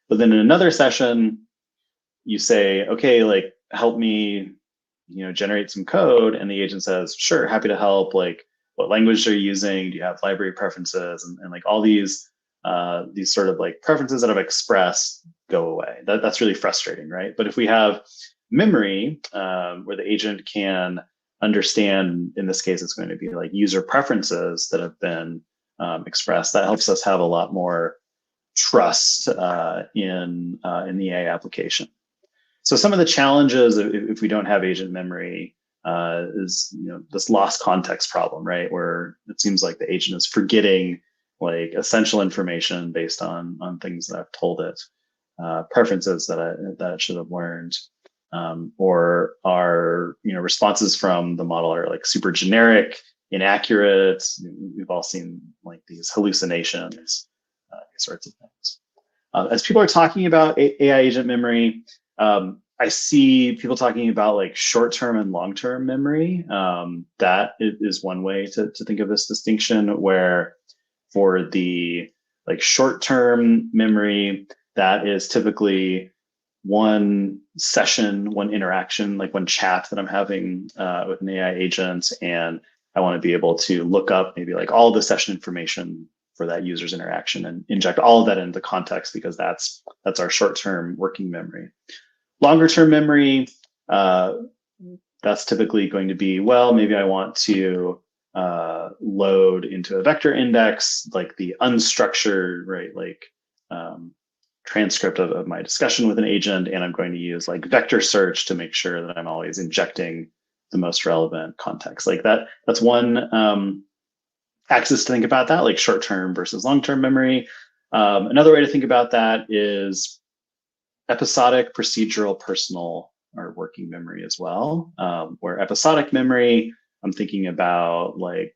But then in another session, you say, okay, like, help me, generate some code. And the agent says, sure, happy to help. Like, what language are you using? Do you have library preferences? And like all these sort of like preferences that I've expressed go away. That's really frustrating, right? But if we have memory where the agent can understand, in this case, it's going to be like user preferences that have been expressed, that helps us have a lot more trust in the AI application. So some of the challenges if we don't have agent memory is this lost context problem, right? Where it seems like the agent is forgetting like essential information based on things that I've told it, preferences that it should have learned, or our responses from the model are like super generic, inaccurate. We've all seen like these hallucinations, these sorts of things. As people are talking about AI agent memory, I see people talking about like short-term and long-term memory. That is one way to think of this distinction, where for the like short-term memory, that is typically one session, one interaction, like one chat that I'm having with an AI agent, and I want to be able to look up maybe like all the session information for that user's interaction and inject all of that into context, because that's our short-term working memory. Longer-term memory, that's typically going to be, well, maybe I want to load into a vector index, like the unstructured, right, like transcript of my discussion with an agent, and I'm going to use like vector search to make sure that I'm always injecting the most relevant context. Like that's one axis to think about that, like short-term versus long-term memory. Another way to think about that is episodic, procedural, personal, or working memory as well. Where episodic memory, I'm thinking about like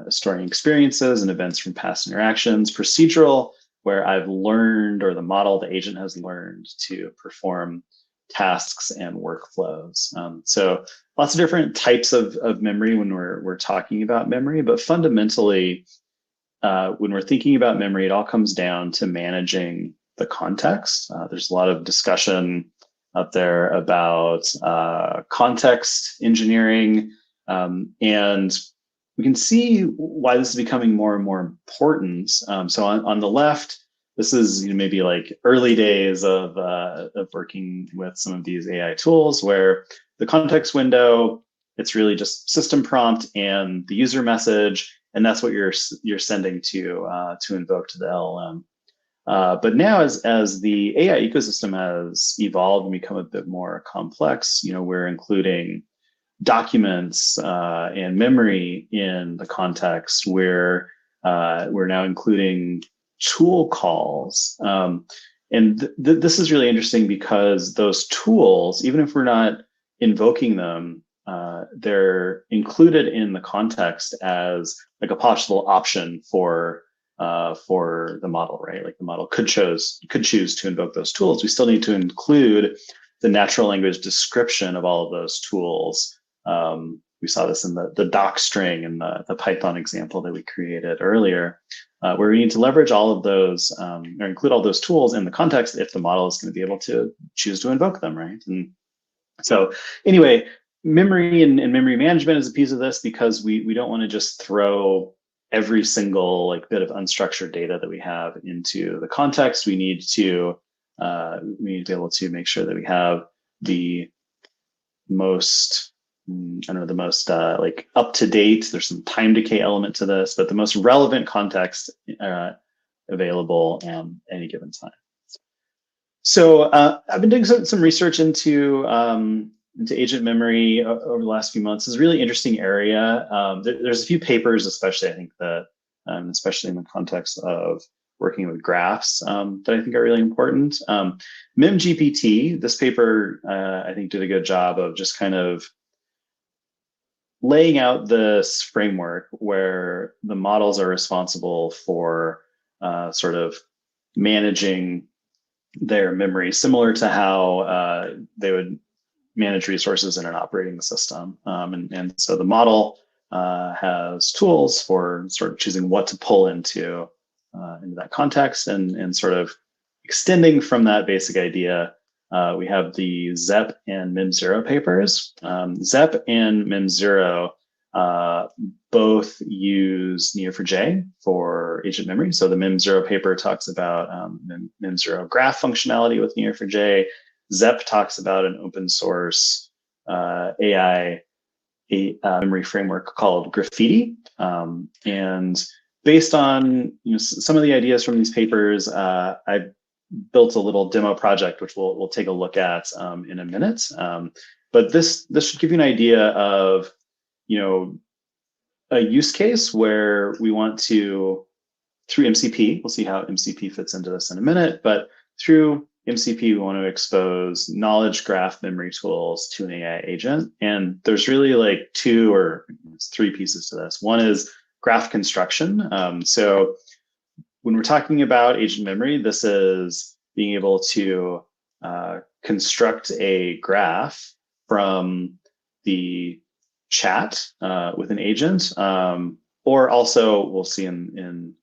storing experiences and events from past interactions. Procedural, where I've learned, or the model, the agent has learned to perform tasks and workflows. So lots of different types of memory when we're talking about memory, but fundamentally, when we're thinking about memory, it all comes down to managing the context. There's a lot of discussion out there about context engineering, and we can see why this is becoming more and more important. So on the left, this is maybe like early days of working with some of these AI tools, where the context window, it's really just system prompt and the user message, and that's what you're sending to invoke to the LLM. But now, as the AI ecosystem has evolved and become a bit more complex, we're including documents and memory in the context where we're now including tool calls. And this is really interesting because those tools, even if we're not invoking them, they're included in the context as like a possible option for the model, right? Like the model could choose to invoke those tools. We still need to include the natural language description of all of those tools. We saw this in the doc string in the Python example that we created earlier, where we need to leverage all of those or include all those tools in the context if the model is going to be able to choose to invoke them, right? And so anyway, memory and memory management is a piece of this because we don't want to just throw every single like bit of unstructured data that we have into the context. We need to be able to make sure that we have the most like up to date. There's some time decay element to this, but the most relevant context available at any given time. So I've been doing some research into agent memory over the last few months. It's a really interesting area. There's a few papers, especially I think that, especially in the context of working with graphs, that I think are really important. MemGPT, this paper I think did a good job of just kind of laying out this framework where the models are responsible for sort of managing their memory, similar to how they would manage resources in an operating system. And so the model has tools for sort of choosing what to pull into that context and sort of extending from that basic idea. We have the ZEP and MIM0 papers. ZEP and MIM0 both use Neo4j for agent memory. So the MIM0 paper talks about MIM0 graph functionality with Neo4j. ZEP talks about an open source AI memory framework called Graphiti. And based on some of the ideas from these papers, I built a little demo project, which we'll take a look at in a minute. But this should give you an idea of a use case where we want to, through MCP, we'll see how MCP fits into this in a minute, but through MCP, we want to expose knowledge graph memory tools to an AI agent. And there's really like two or three pieces to this. One is graph construction. So when we're talking about agent memory, this is being able to construct a graph from the chat with an agent, or also we'll see in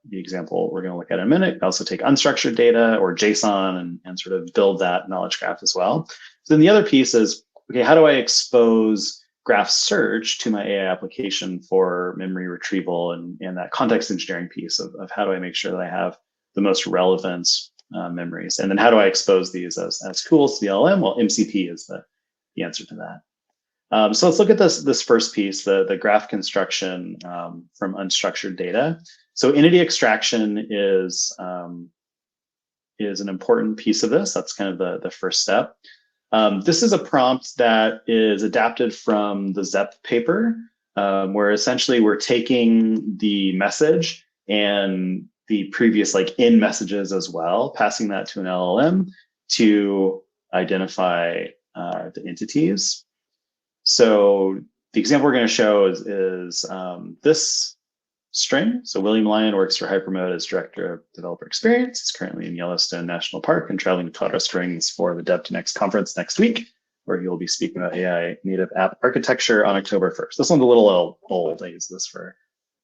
the example we're going to look at in a minute, also take unstructured data or JSON and sort of build that knowledge graph as well. So then the other piece is, okay, how do I expose graph search to my AI application for memory retrieval and that context engineering piece of how do I make sure that I have the most relevant memories? And then how do I expose these as tools to the LLM? Well, MCP is the answer to that. So let's look at this first piece, the graph construction from unstructured data. So entity extraction is an important piece of this. That's kind of the first step. This is a prompt that is adapted from the ZEP paper, where essentially we're taking the message and the previous in messages as well, passing that to an LLM to identify the entities. So the example we're going to show is this string. So William Lyon works for Hypermode as Director of Developer Experience. He's currently in Yellowstone National Park and traveling to Colorado Springs for the Dev2Next conference next week, where he'll be speaking about AI native app architecture on October 1st. This one's a little old. I use this for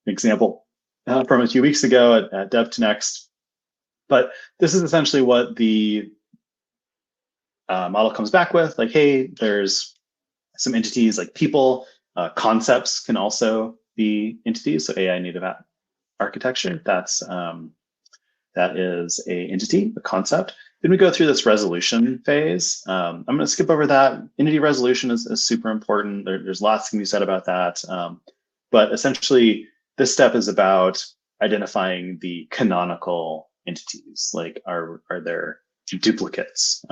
an example from a few weeks ago at Dev2Next. But this is essentially what the model comes back with. Like, hey, there's some entities like people. Concepts can also be entities. So AI native app architecture, that is a entity, a concept. Then we go through this resolution phase. I'm going to skip over that. Entity resolution is super important. There's lots can be said about that. But essentially, this step is about identifying the canonical entities, like are there duplicates,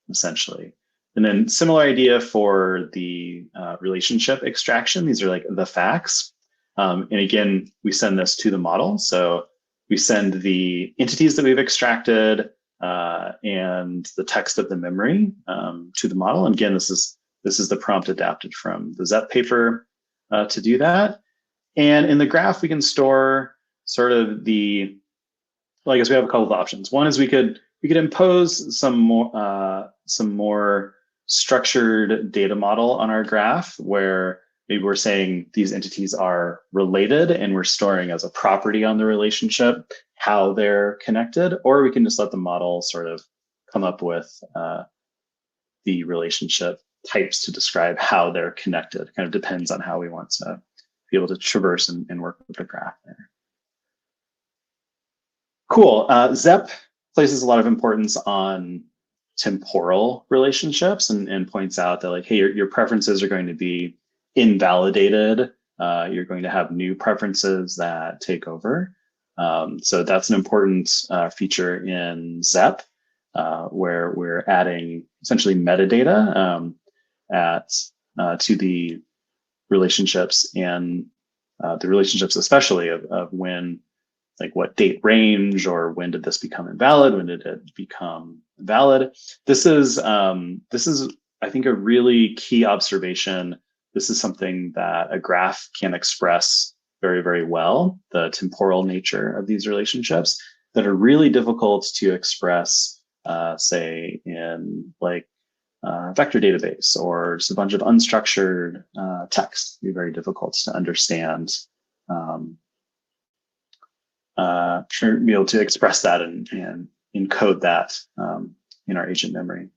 essentially. And then similar idea for the relationship extraction. These are like the facts. And again, we send this to the model. So we send the entities that we've extracted and the text of the memory to the model. And again, this is the prompt adapted from the ZEP paper to do that. And in the graph, we can store sort of the, well, I guess we have a couple of options. One is we could impose some more structured data model on our graph, where maybe we're saying these entities are related and we're storing as a property on the relationship how they're connected, or we can just let the model sort of come up with the relationship types to describe how they're connected. It kind of depends on how we want to be able to traverse and work with the graph there. Cool. ZEP places a lot of importance on temporal relationships and points out that, like, hey, your preferences are going to be invalidated. You're going to have new preferences that take over. So that's an important feature in ZEP, where we're adding essentially metadata to the relationships, and the relationships especially of when, like what date range, or when did this become invalid, when did it become valid. This is I think a really key observation. This is something that a graph can express very, very well, the temporal nature of these relationships that are really difficult to express, say in like vector database, or just a bunch of unstructured text. It'd be very difficult to understand, be able to express that and encode that in our agent memory.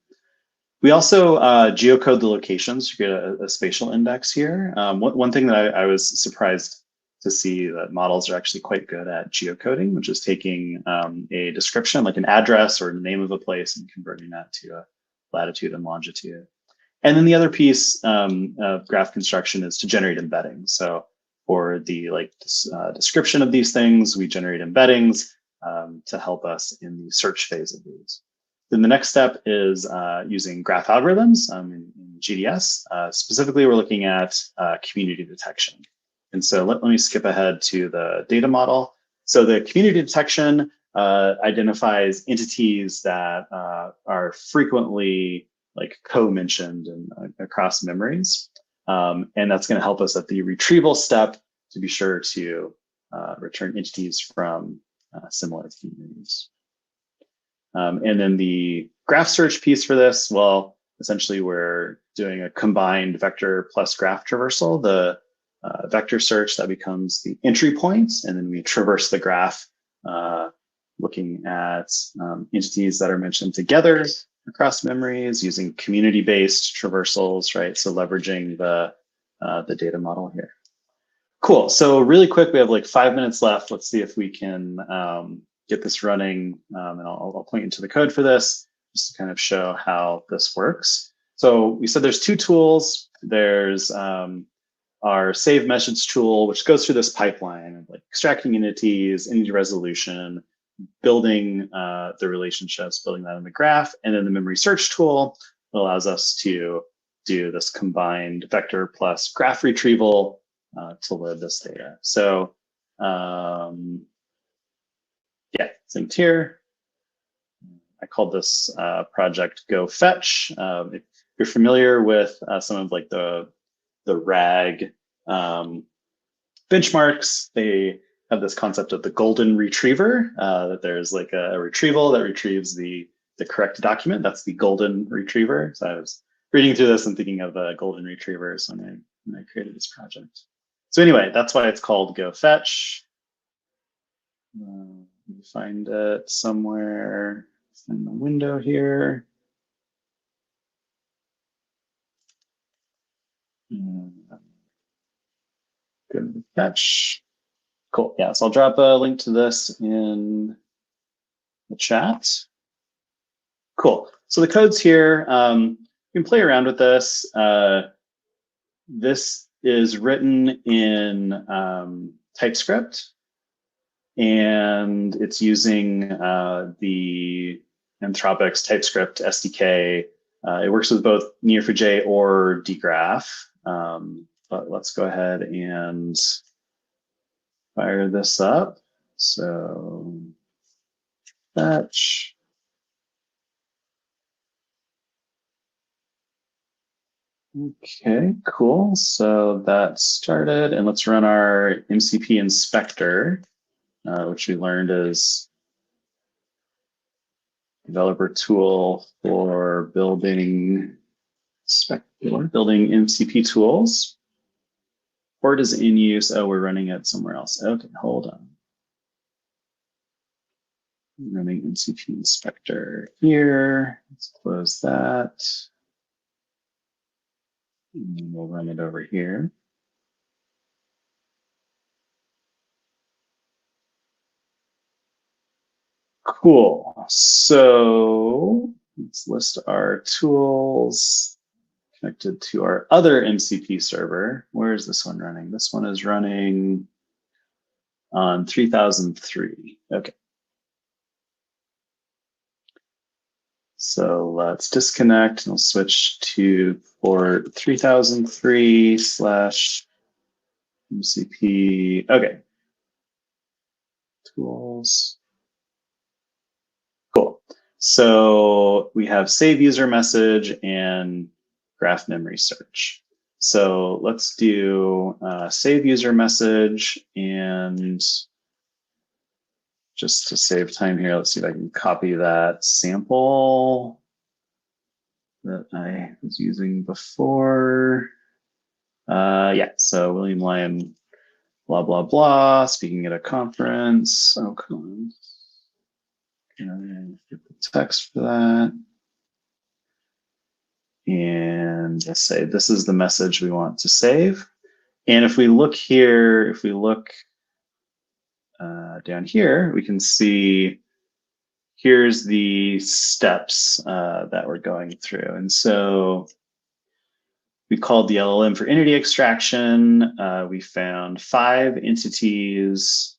We also geocode the locations to get a spatial index here. One thing that I was surprised to see that models are actually quite good at geocoding, which is taking a description, like an address or the name of a place, and converting that to a latitude and longitude. And then the other piece of graph construction is to generate embeddings. So for the description of these things, we generate embeddings to help us in the search phase of these. Then the next step is using graph algorithms in GDS. Specifically, we're looking at community detection. And so let me skip ahead to the data model. So the community detection identifies entities that are frequently like co-mentioned across memories. And that's going to help us at the retrieval step to be sure to return entities from similar communities. And then the graph search piece for this, well, essentially we're doing a combined vector plus graph traversal. The vector search, that becomes the entry points, and then we traverse the graph looking at entities that are mentioned together across memories using community-based traversals, right? So leveraging the data model here. Cool. So really quick, we have like 5 minutes left. Let's see if we can get this running, and I'll point you to the code for this just to kind of show how this works. So we said there's two tools. There's our save message tool, which goes through this pipeline of like extracting entities, entity resolution, building the relationships, building that in the graph, and then the memory search tool allows us to do this combined vector plus graph retrieval to load this data. So yeah, synced here. I called this project Go Fetch. If you're familiar with some of like the RAG benchmarks, they have this concept of the golden retriever, that there's like a retrieval that retrieves the correct document. That's the golden retriever. So I was reading through this and thinking of golden retrievers when I created this project. So anyway, that's why it's called Go Fetch. Let me find it somewhere in the window here. Good catch. Cool. Yeah, so I'll drop a link to this in the chat. Cool. So the code's here. You can play around with this. This is written in TypeScript, and it's using the Anthropic's TypeScript SDK. It works with both Neo4j or dgraph. But let's go ahead and fire this up. So fetch. Okay, cool. So that started, and let's run our MCP inspector, which we learned is developer tool for building MCP tools. Port is in use. Oh, we're running it somewhere else. Okay, hold on. Running MCP inspector here. Let's close that. And we'll run it over here. Cool. So let's list our tools connected to our other MCP server. Where is this one running? This one is running on 3003. Okay. So let's disconnect and we'll switch to port 3003/MCP. Okay. Tools. Cool. So we have save user message and graph memory search. So let's do save user message, and just to save time here, let's see if I can copy that sample that I was using before. Yeah, so William Lyon, blah, blah, blah, speaking at a conference. Oh, come on. Get the text for that. And let's say this is the message we want to save. And if we look here, if we look down here, we can see here's the steps that we're going through. And so we called the LLM for entity extraction. We found 5 entities.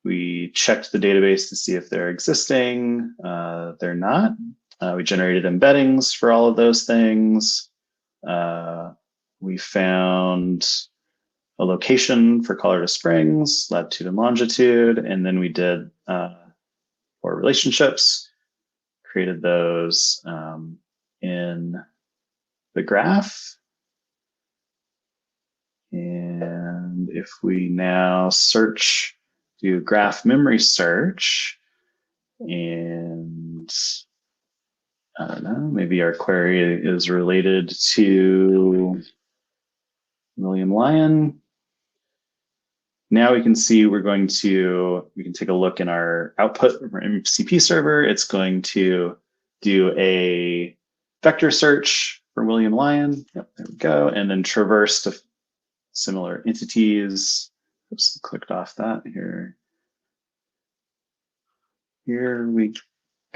We checked the database to see if they're existing. They're not. We generated embeddings for all of those things. We found a location for Colorado Springs, latitude and longitude, and then we did for relationships, created those in the graph. And if we now search, do graph memory search, and I don't know, maybe our query is related to William Lyon. Now we can see we can take a look in our output from our MCP server. It's going to do a vector search for William Lyon. Yep, there we go. And then traverse to similar entities. Oops, clicked off that here. Here we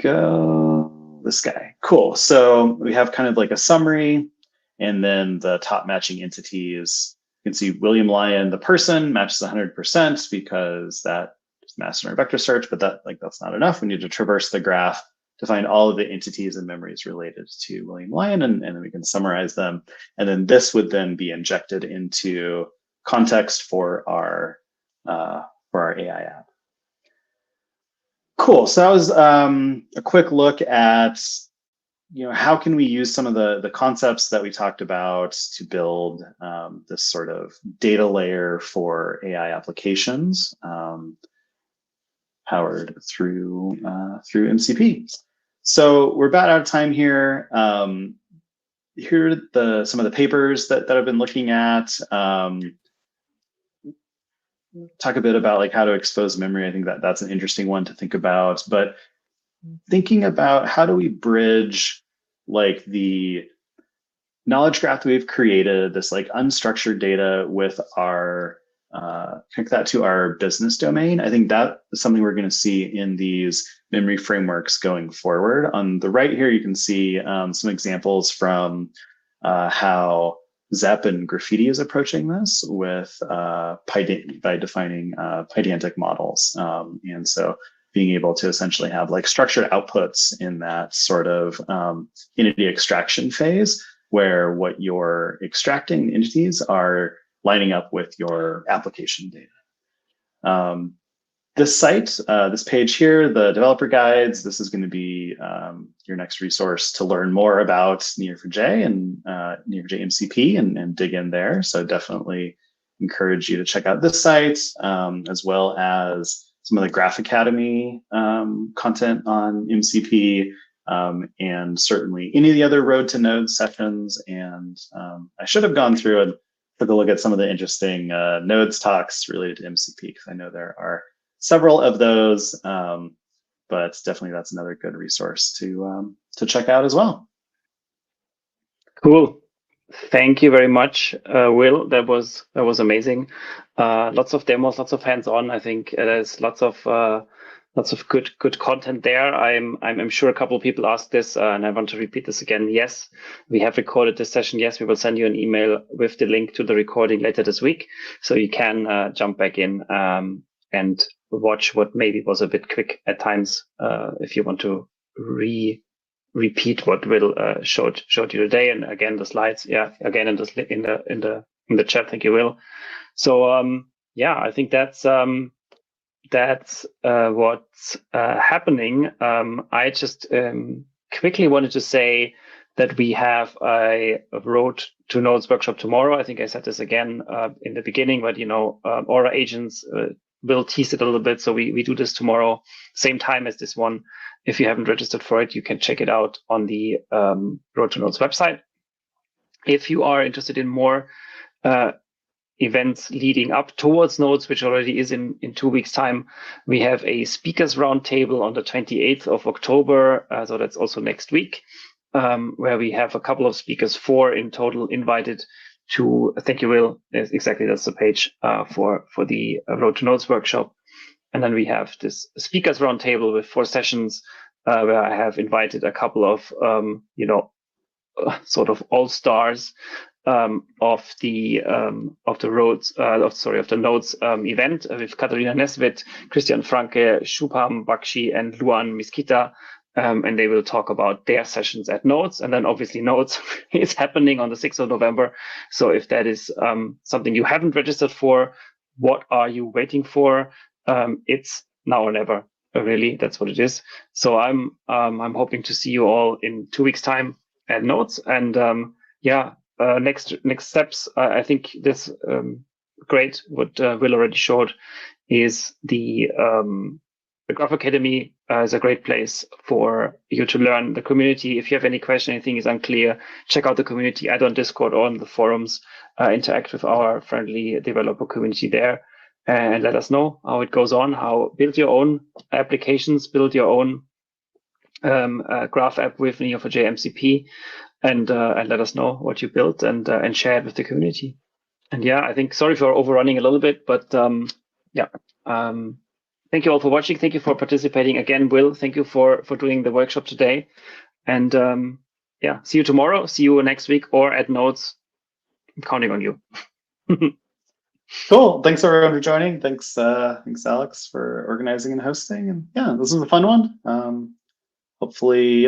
go. This guy. Cool. So we have kind of like a summary, and then the top matching entities. You can see William Lyon, the person, matches 100% because that is matched in our vector search, but that's not enough. We need to traverse the graph to find all of the entities and memories related to William Lyon, and then we can summarize them. And then this would then be injected into context for our AI app. Cool. So that was a quick look at how can we use some of the concepts that we talked about to build this sort of data layer for AI applications powered through MCP. So we're about out of time here. Here are some of the papers that I've been looking at. Talk a bit about like how to expose memory. I think that's an interesting one to think about. But thinking about how do we bridge like the knowledge graph that we've created, this like unstructured data with our connect that to our business domain. I think that is something we're going to see in these memory frameworks going forward. On the right here, you can see some examples from how Zep and Graffiti is approaching this with by defining pydantic models. And so being able to essentially have like structured outputs in that sort of entity extraction phase, where what you're extracting entities are lining up with your application data. This site, this page here, the developer guides, this is going to be your next resource to learn more about Neo4j and Neo4j MCP and dig in there. So definitely encourage you to check out this site, as well as some of the Graph Academy content on MCP, and certainly any of the other Road to Node sessions. And I should have gone through and took a look at some of the interesting nodes talks related to MCP, because I know there are several of those, but definitely that's another good resource to check out as well. Cool. Thank you very much, Will. That was amazing. Lots of demos, lots of hands-on. I think there's lots of good content there. I'm sure a couple of people asked this, and I want to repeat this again. Yes, we have recorded this session. Yes, we will send you an email with the link to the recording later this week, so you can jump back in and watch what maybe was a bit quick at times, if you want to repeat what Will showed you today, and again the slides. Yeah, again in the chat. Thank you, Will. So yeah, I think that's what's happening. I just quickly wanted to say that we have a Road to Nodes workshop tomorrow. I think I said this again in the beginning, but Aura agents will tease it a little bit. So we do this tomorrow, same time as this one. If you haven't registered for it, you can check it out on the Road to Nodes website. If you are interested in more events leading up towards Nodes, which already is in 2 weeks' time, we have a speakers roundtable on the 28th of October. So that's also next week, where we have a couple of speakers, 4 in total, invited to. Thank you, Will. Exactly, that's the page for the Road to Nodes workshop. And then we have this speakers roundtable with 4 sessions, where I have invited a couple of sort of all stars of the Nodes event, with Katharina Nesbitt, Christian Franke, Shubham Bakshi, and Luan Miskita. And they will talk about their sessions at Nodes. And then obviously Nodes is happening on the 6th of November. So if that is something you haven't registered for, what are you waiting for? It's now or never, really. That's what it is. So I'm hoping to see you all in 2 weeks' time at Nodes. And next steps, I think this great, what Will already showed, is the Graph Academy is a great place for you to learn the community. If you have any question, anything is unclear, check out the community, either on Discord or on the forums, interact with our friendly developer community there, and let us know how it goes on, build your own applications, build your own graph app with Neo4j MCP, and let us know what you built and share it with the community. And yeah, I think, sorry for overrunning a little bit, but thank you all for watching. Thank you for participating. Again, Will, thank you for doing the workshop today. And see you tomorrow. See you next week or at Nodes. I'm counting on you. Cool. Thanks everyone for joining. Thanks Alex for organizing and hosting. And yeah, this was a fun one. Hopefully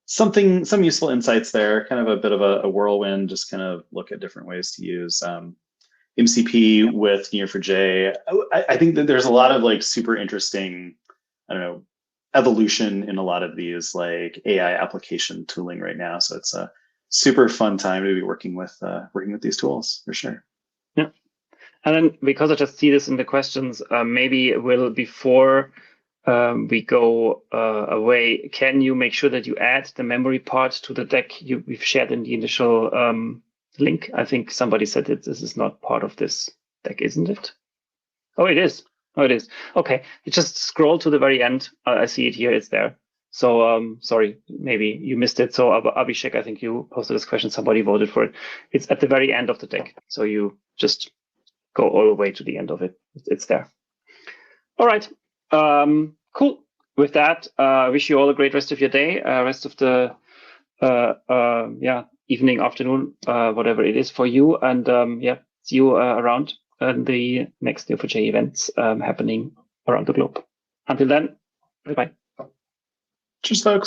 some useful insights there. Kind of a bit of a whirlwind. Just kind of look at different ways to use MCP with Neo4j. I think that there's a lot of like super interesting, evolution in a lot of these like AI application tooling right now. So it's a super fun time to be working with these tools for sure. Yeah, and then because I just see this in the questions, maybe Will, before we go away, can you make sure that you add the memory part to the deck we've shared in the initial link? I think somebody said that this is not part of this deck, isn't it? Oh, it is. Oh, it is. Okay, you just scroll to the very end. I see it here. It's there. So sorry, maybe you missed it. So Abhishek, I think you posted this question. Somebody voted for it. It's at the very end of the deck. So you just go all the way to the end of it. It's there. All right. Cool. With that, I wish you all a great rest of your day. Rest of the evening, afternoon, whatever it is for you. And yeah, see you around the next Neo4j events happening around the globe. Until then, bye-bye. Cheers, folks.